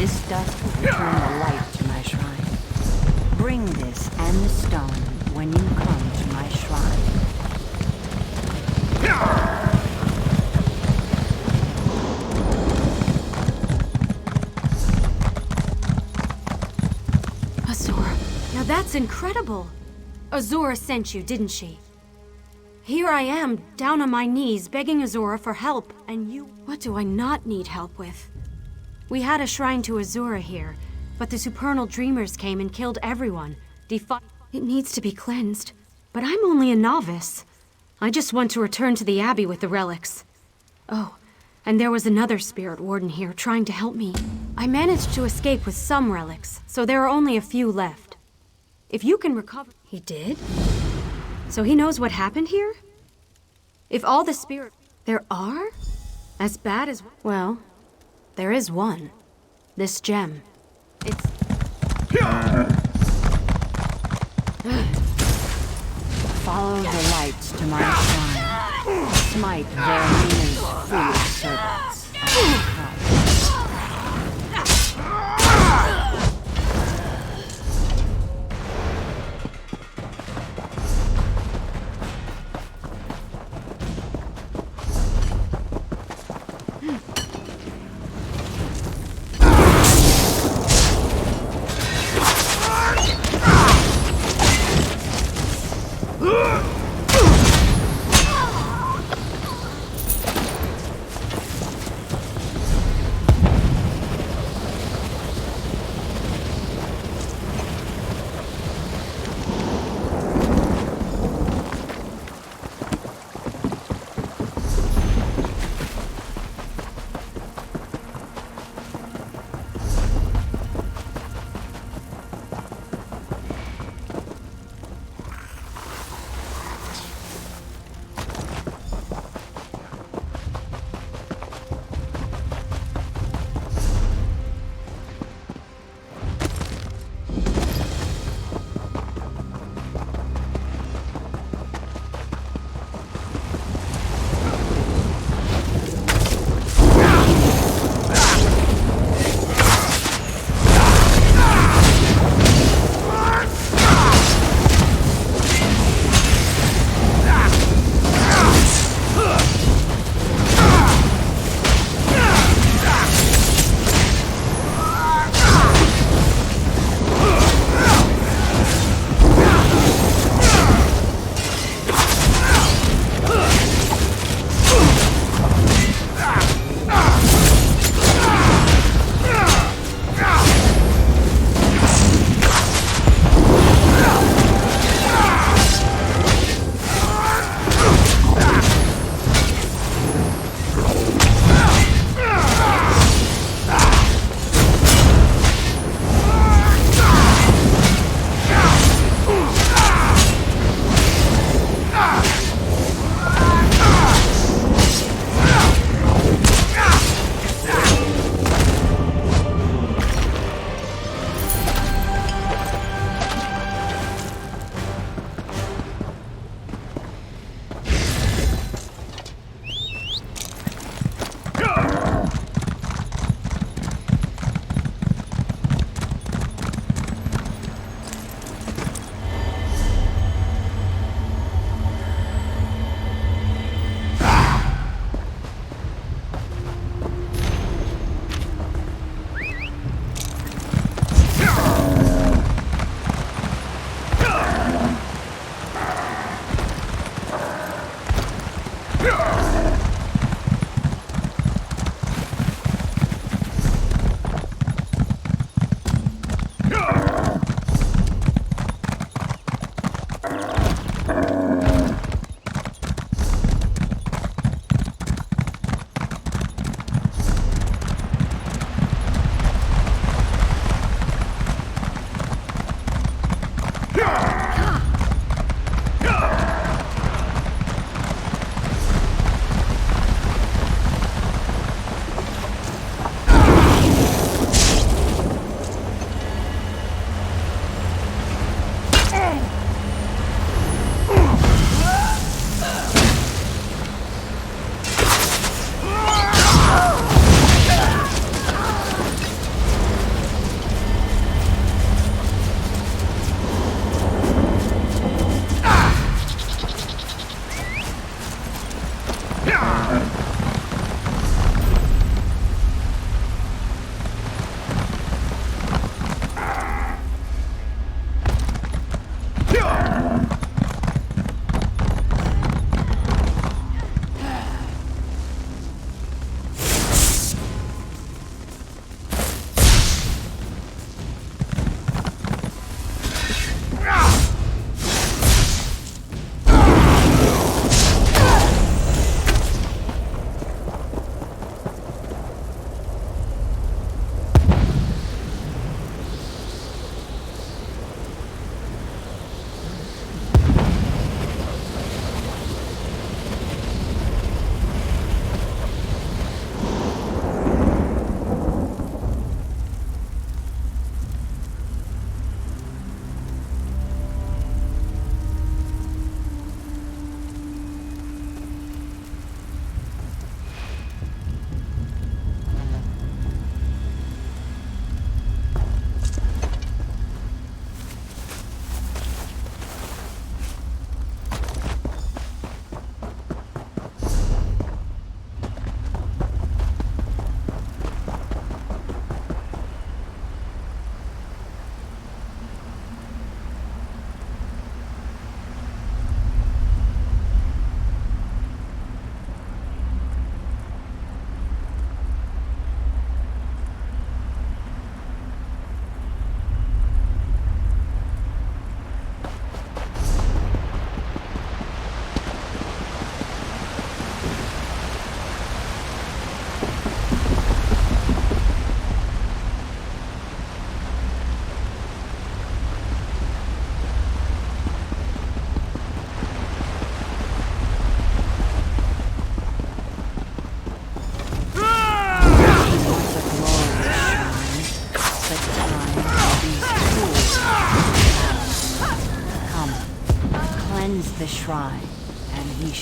This dust will return the light to my shrine. Bring this and the stone when you come to my shrine. Azura. Now that's incredible. Azura sent you, didn't she? Here I am, down on my knees, begging Azura for help, and you... What do I not need help with? We had a shrine to Azura here, but the supernal dreamers came and killed everyone. It needs to be cleansed, but I'm only a novice. I just want to return to the Abbey with the relics. Oh, and there was another spirit warden here trying to help me. I managed to escape with some relics, so there are only a few left. If you can recover... He did? So he knows what happened here? If all the spirit... There are? As bad as... Well, there is one. This gem. It's... Follow the lights to my shrine. Smite their meanest foolish servants.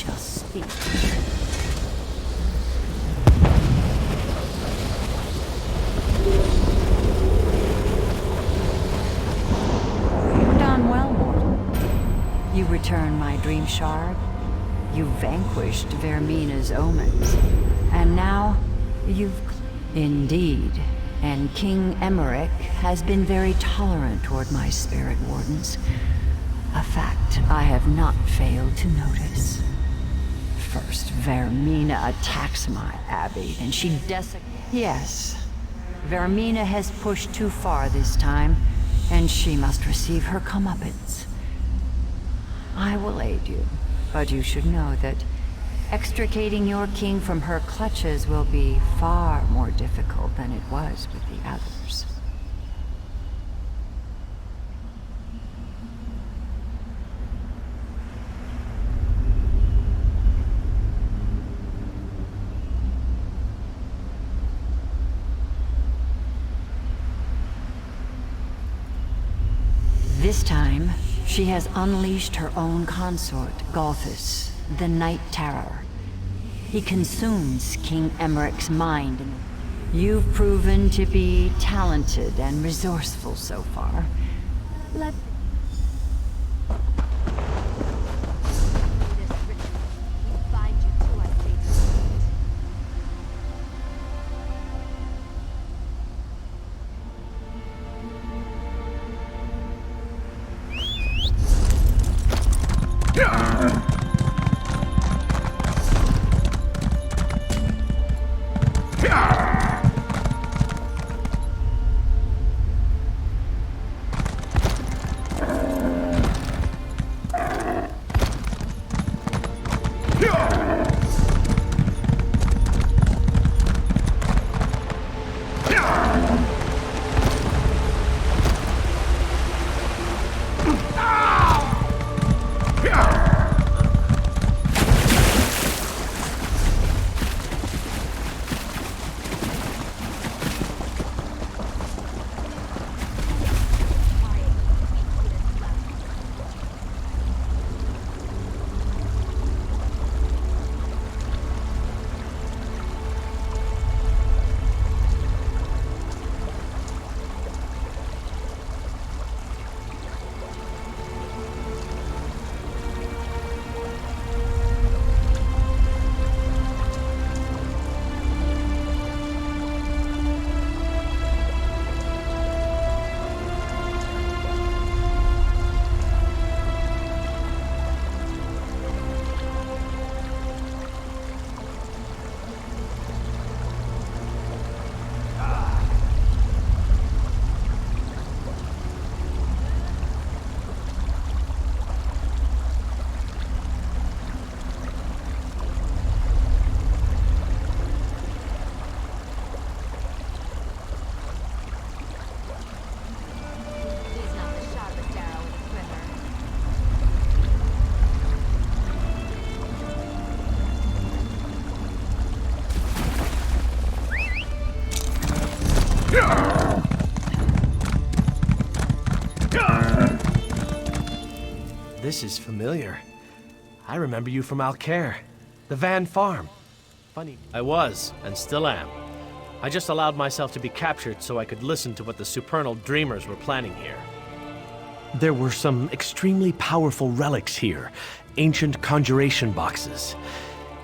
shall speak. Done well, mortal. You return my dream shard. You vanquished Vermina's omens. And now, you've... Indeed. And King Emmerich has been very tolerant toward my spirit wardens. A fact I have not failed to notice. First, Vermina attacks my abbey, then she desecrates... Yes. Vermina has pushed too far this time, and she must receive her comeuppance. I will aid you, but you should know that extricating your king from her clutches will be far more difficult than it was with the others. This time, she has unleashed her own consort, Galthus, the Night Terror. He consumes King Emmerich's mind. You've proven to be talented and resourceful so far. Let... This is familiar. I remember you from Alcaire, the Van Farm. Funny, I was, and still am. I just allowed myself to be captured so I could listen to what the supernal dreamers were planning here. There were some extremely powerful relics here, ancient conjuration boxes.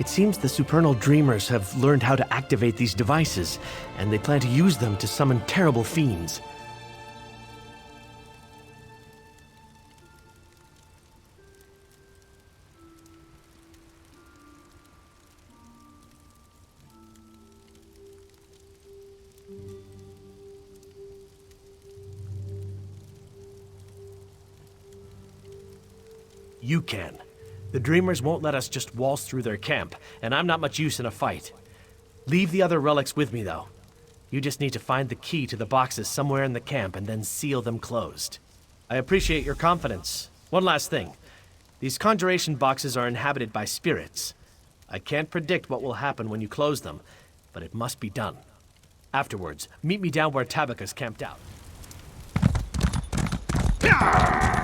It seems the supernal dreamers have learned how to activate these devices, and they plan to use them to summon terrible fiends. You can. The Dreamers won't let us just waltz through their camp, and I'm not much use in a fight. Leave the other relics with me, though. You just need to find the key to the boxes somewhere in the camp and then seal them closed. I appreciate your confidence. One last thing. These conjuration boxes are inhabited by spirits. I can't predict what will happen when you close them, but it must be done. Afterwards, meet me down where Tabitha's camped out. Yeah!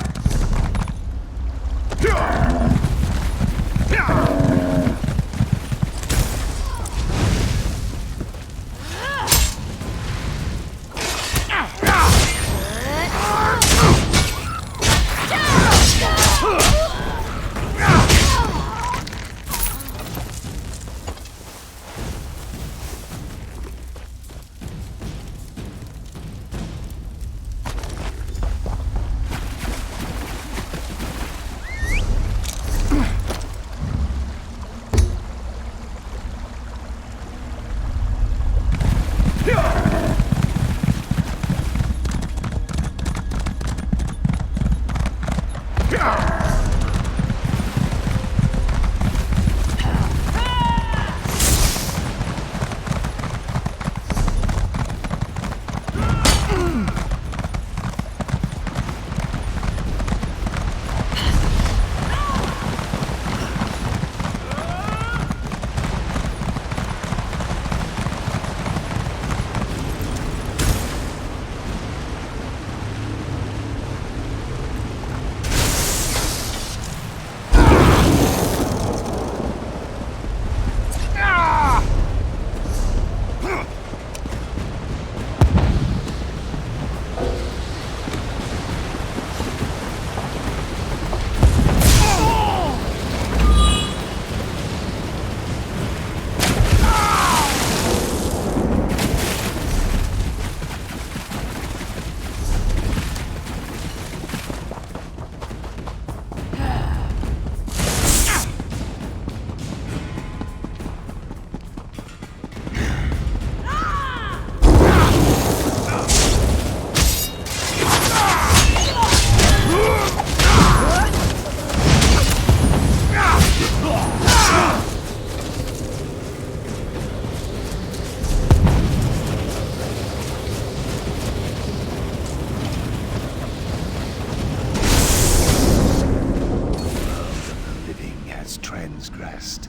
transgressed.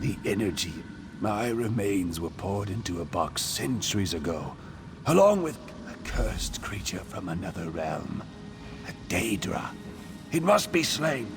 The energy, my remains were poured into a box centuries ago, along with a cursed creature from another realm. A Daedra. It must be slain.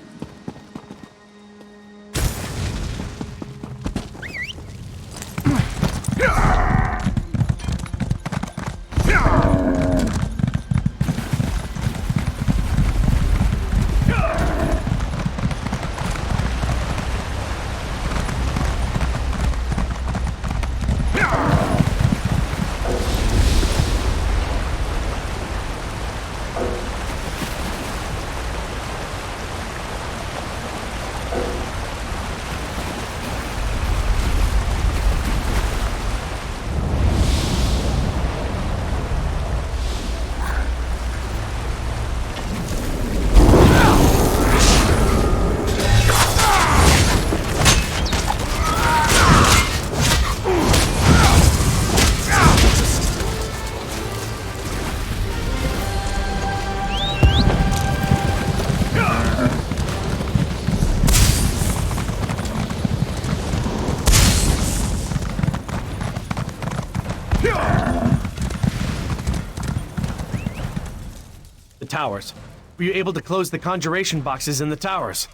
Towers. Were you able to close the conjuration boxes in the towers?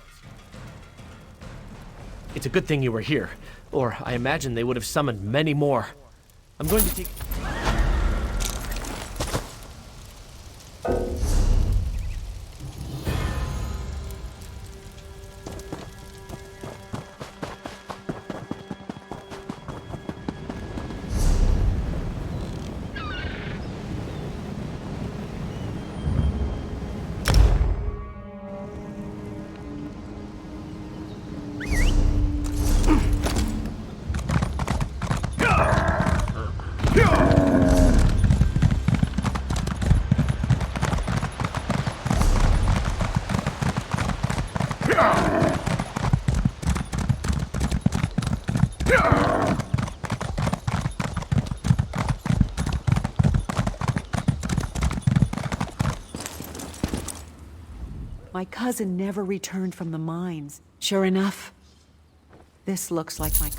It's a good thing you were here, or I imagine they would have summoned many more. I'm going to take... My cousin never returned from the mines. Sure enough, this looks like my...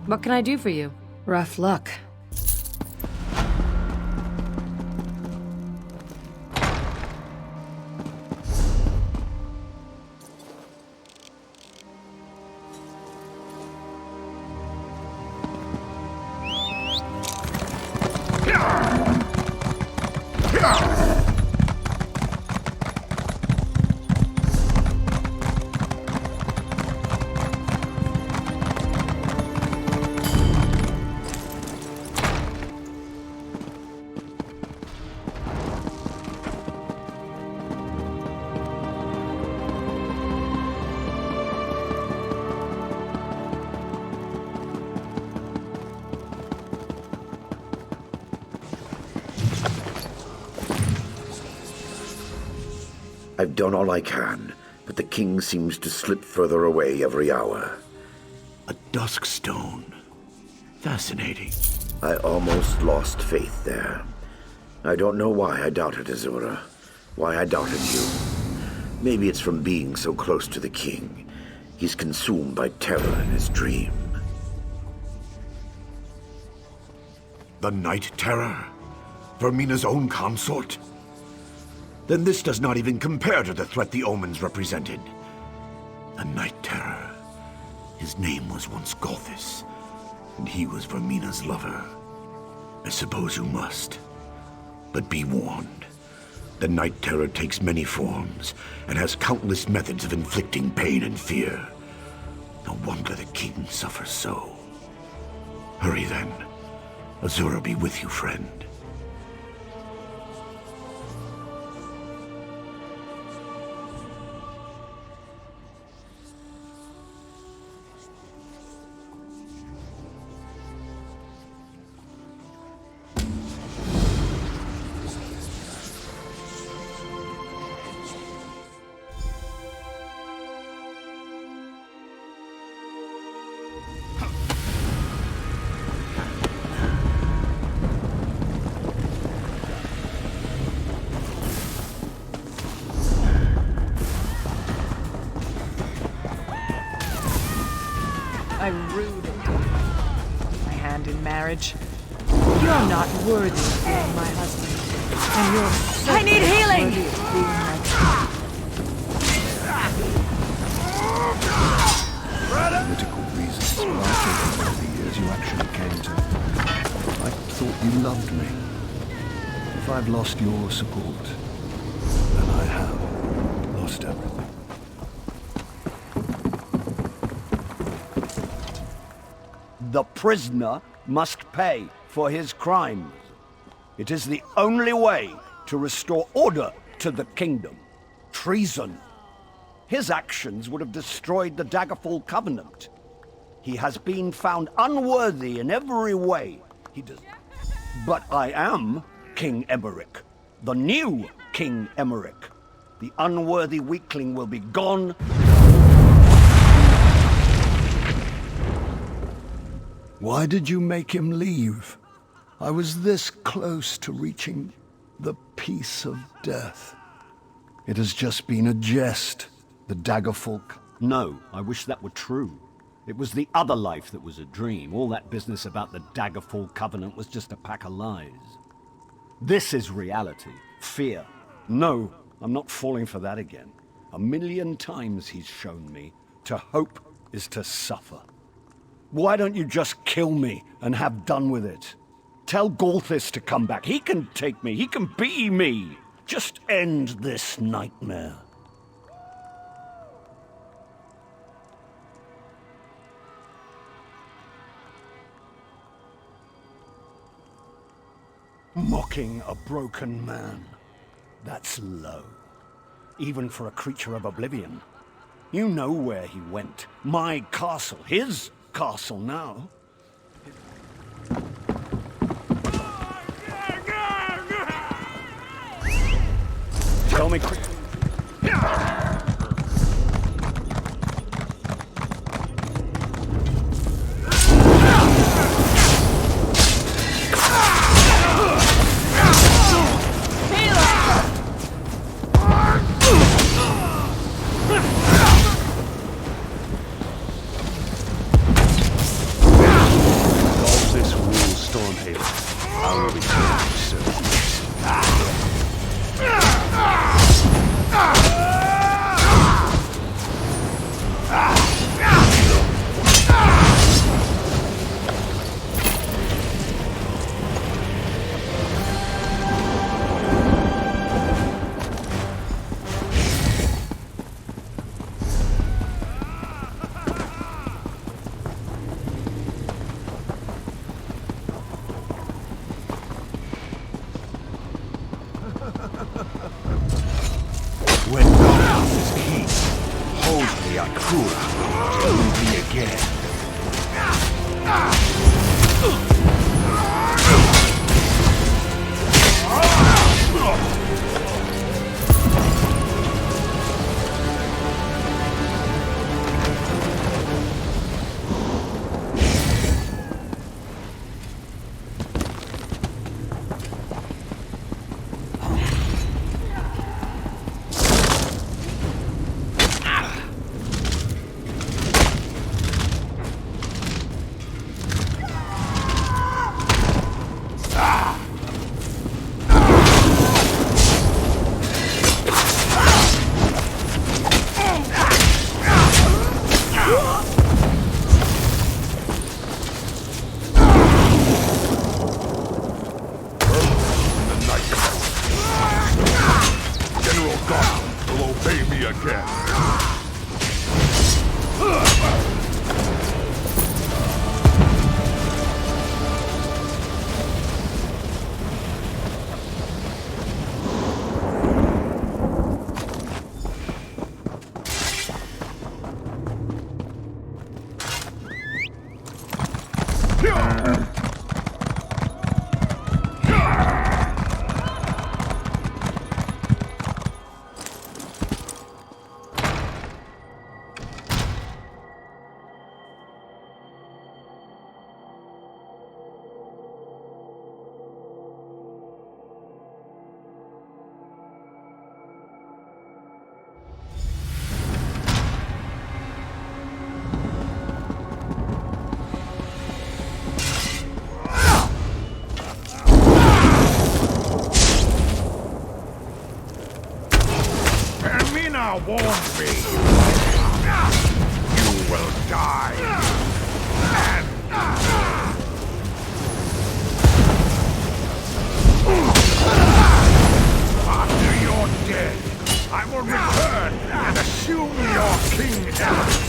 What can I do for you? Rough luck. I've done all I can, but the king seems to slip further away every hour. A dusk stone. Fascinating. I almost lost faith there. I don't know why I doubted Azura. Why I doubted you. Maybe it's from being so close to the king. He's consumed by terror in his dream. The Night Terror? Vermina's own consort? Then this does not even compare to the threat the omens represented. The Night Terror. His name was once Gothis, and he was Vermina's lover. I suppose you must. But be warned. The Night Terror takes many forms, and has countless methods of inflicting pain and fear. No wonder the king suffers so. Hurry then. Azura be with you, friend. I rudely my hand in marriage. You're not worthy of being my husband, and you're I need healing! worthy of being my king. Political reasons, but I think over the years you actually came to. I thought you loved me. If I've lost your support, then I have lost everything. The prisoner must pay for his crimes. It is the only way to restore order to the kingdom. Treason. His actions would have destroyed the Daggerfall Covenant. He has been found unworthy in every way. But I am King Emmerich, the new King Emmerich. The unworthy weakling will be gone. Why did you make him leave? I was this close to reaching the peace of death. It has just been a jest, the Daggerfall. No, I wish that were true. It was the other life that was a dream. All that business about the Daggerfall Covenant was just a pack of lies. This is reality. Fear. No, I'm not falling for that again. 1,000,000 times he's shown me, to hope is to suffer. Why don't you just kill me and have done with it? Tell Gorthis to come back. He can take me. He can be me. Just end this nightmare. Mocking a broken man. That's low. Even for a creature of oblivion. You know where he went. My castle. His castle now. Tell me quickly. All this rules Stormhaven. I will return to service. Hermina warned me. You will die. After you're dead, I will return and assume your king element.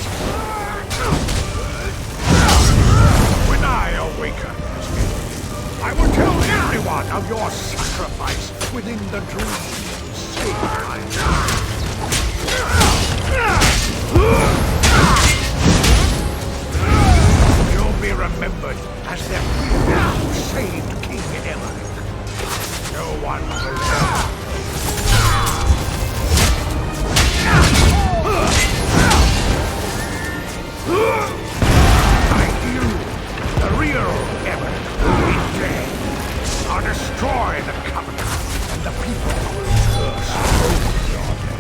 When I awaken, I will tell everyone of your sacrifice within the dream. You'll be remembered as the hero who saved King Emmerich. No one will know. Like you, the real Emmerich will be dead. I'll destroy the Covenant and the people who will curse over your death.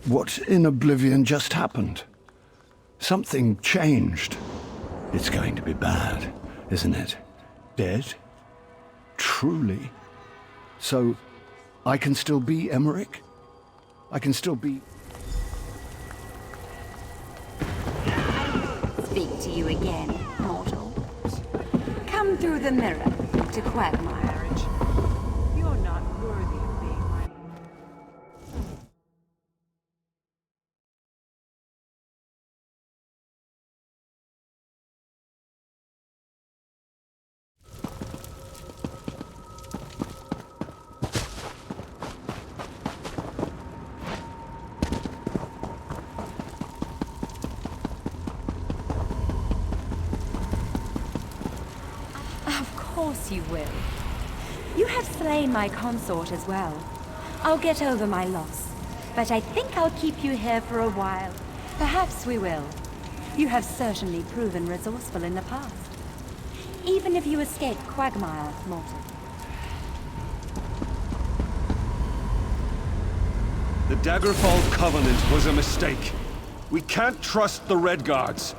What in oblivion just happened? Something changed. It's going to be bad, isn't it? Dead? Truly? So, I can still be Emmerich? I can still be... Speak to you again, mortal. Come through the mirror to Quagmire. You're not worthy of being my... Of course you will. You have slain my consort as well. I'll get over my loss, but I think I'll keep you here for a while. Perhaps we will. You have certainly proven resourceful in the past. Even if you escape Quagmire, mortal. The Daggerfall Covenant was a mistake. We can't trust the Red Guards.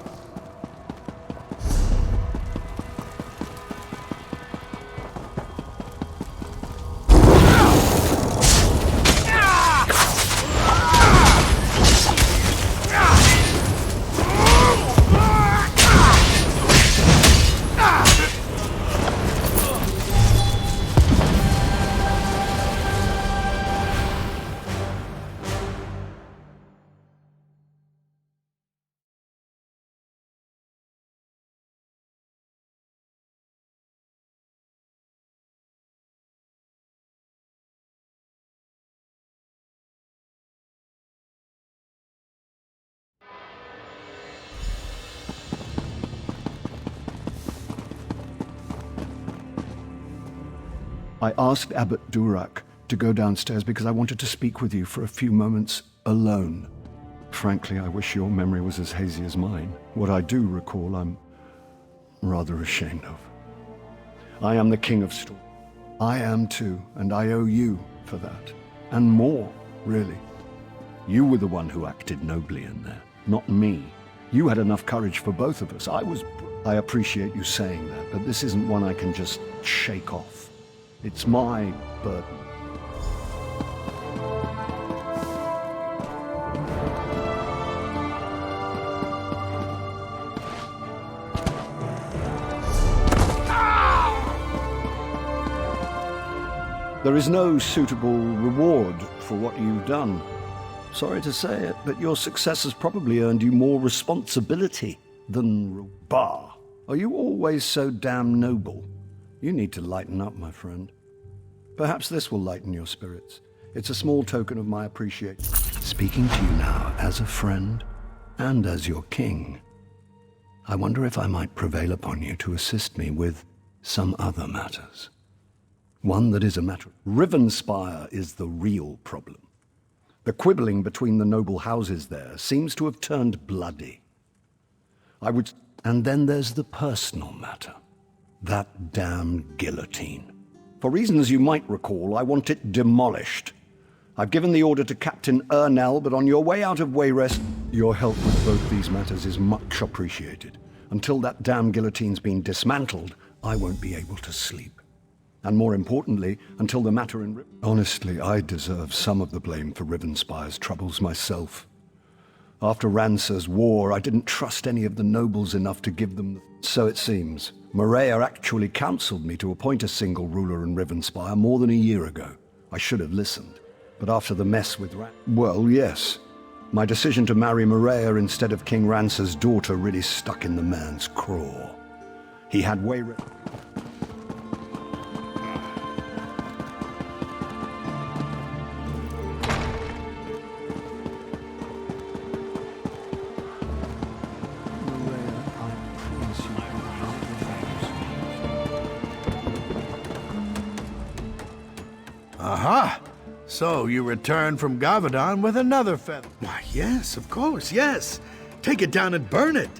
I asked Abbot Durak to go downstairs because I wanted to speak with you for a few moments alone. Frankly, I wish your memory was as hazy as mine. What I do recall, I'm rather ashamed of. I am the King of Storm. I am too, and I owe you for that. And more, really. You were the one who acted nobly in there, not me. You had enough courage for both of us. I appreciate you saying that, but this isn't one I can just shake off. It's my burden. There is no suitable reward for what you've done. Sorry to say it, but your success has probably earned you more responsibility than bah. Are you always so damn noble? You need to lighten up, my friend. Perhaps this will lighten your spirits. It's a small token of my appreciation. Speaking to you now as a friend and as your king, I wonder if I might prevail upon you to assist me with some other matters. One that is a matter. Rivenspire is the real problem. The quibbling between the noble houses there seems to have turned bloody. And then there's the personal matter. That damn guillotine. For reasons you might recall, I want it demolished. I've given the order to Captain Ernell, but on your way out of Wayrest, your help with both these matters is much appreciated. Until that damn guillotine's been dismantled, I won't be able to sleep. And more importantly, until the matter in Honestly, I deserve some of the blame for Rivenspire's troubles myself. After Rancer's war, I didn't trust any of the nobles enough to give them... So it seems. Maria actually counseled me to appoint a single ruler in Rivenspire more than a year ago. I should have listened. But after the mess with well, yes. My decision to marry Maria instead of King Rancer's daughter really stuck in the man's craw. He had Aha! So you return from Gavadon with another feather. Why, yes, of course, yes. Take it down and burn it.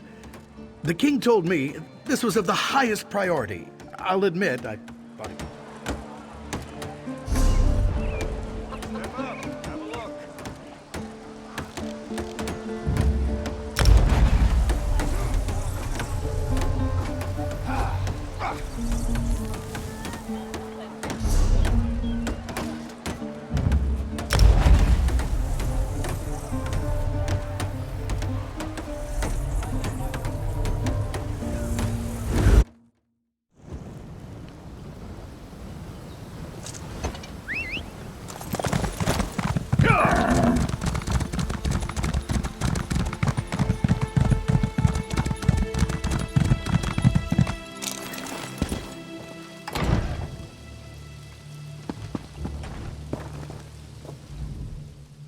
The king told me this was of the highest priority. I'll admit, I thought...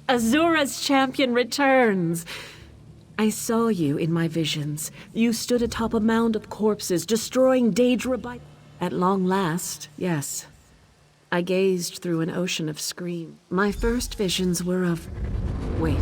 Azura's champion returns! I saw you in my visions. You stood atop a mound of corpses, destroying Daedra by... At long last, yes. I gazed through an ocean of scream. My first visions were of... Wait.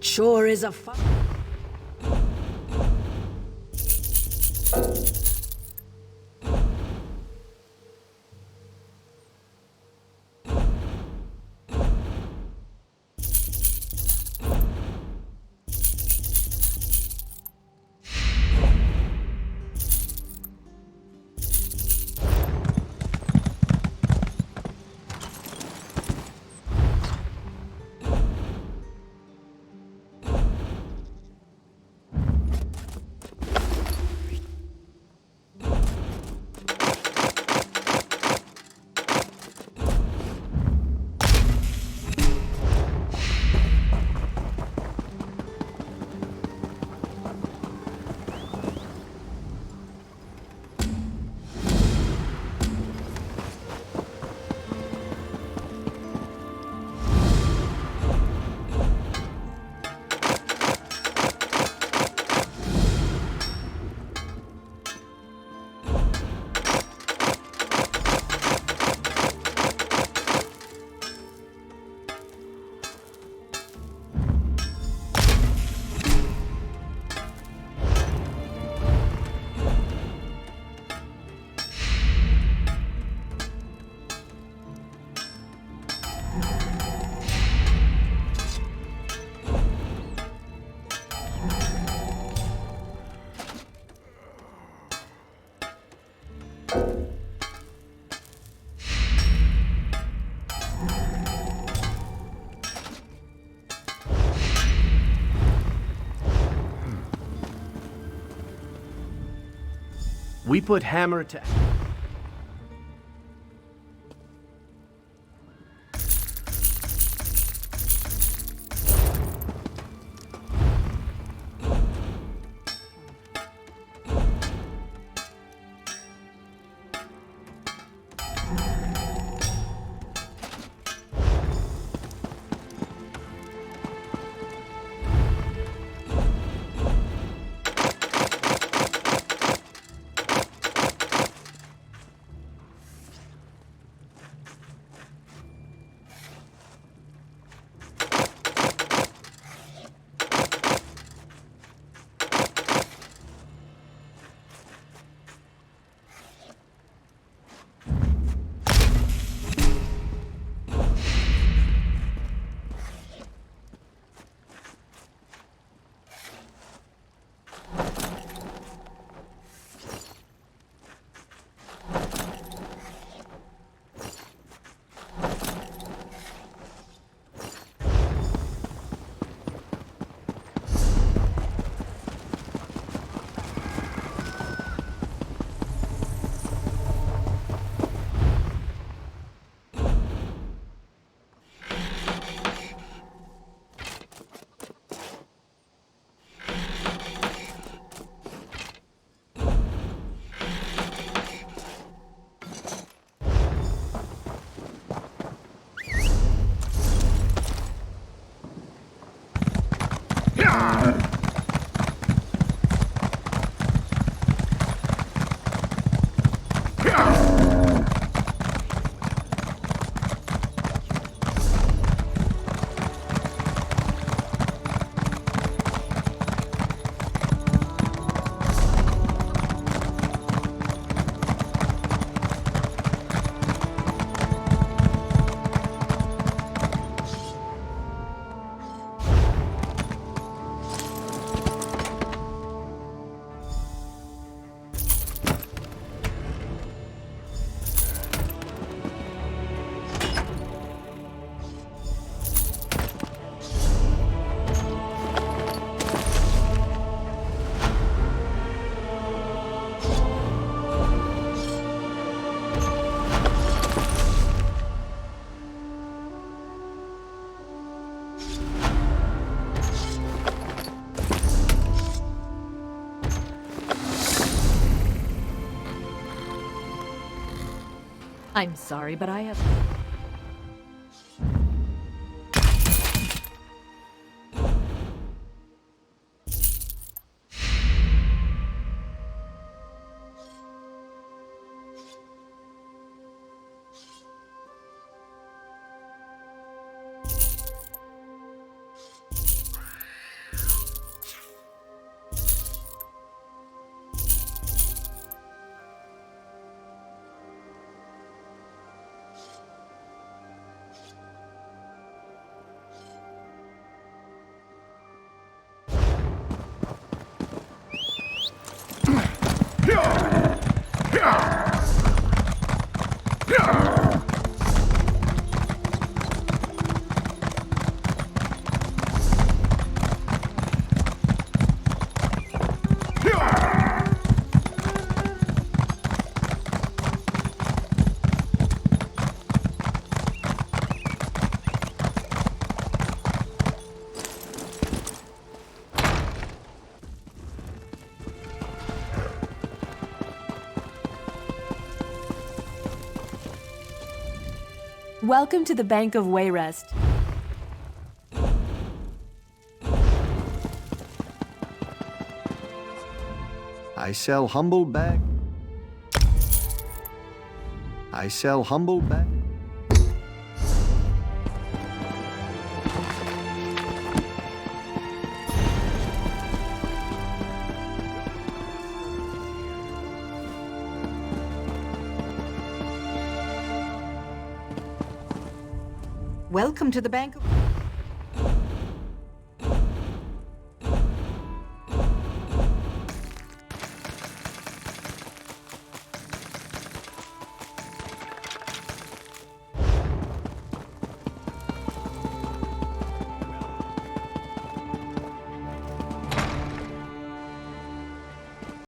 It sure is a fun. We put hammer to... I'm sorry, but I have... Welcome to the Bank of Wayrest. I sell humble bag. I sell humble bag. Welcome to the Bank of...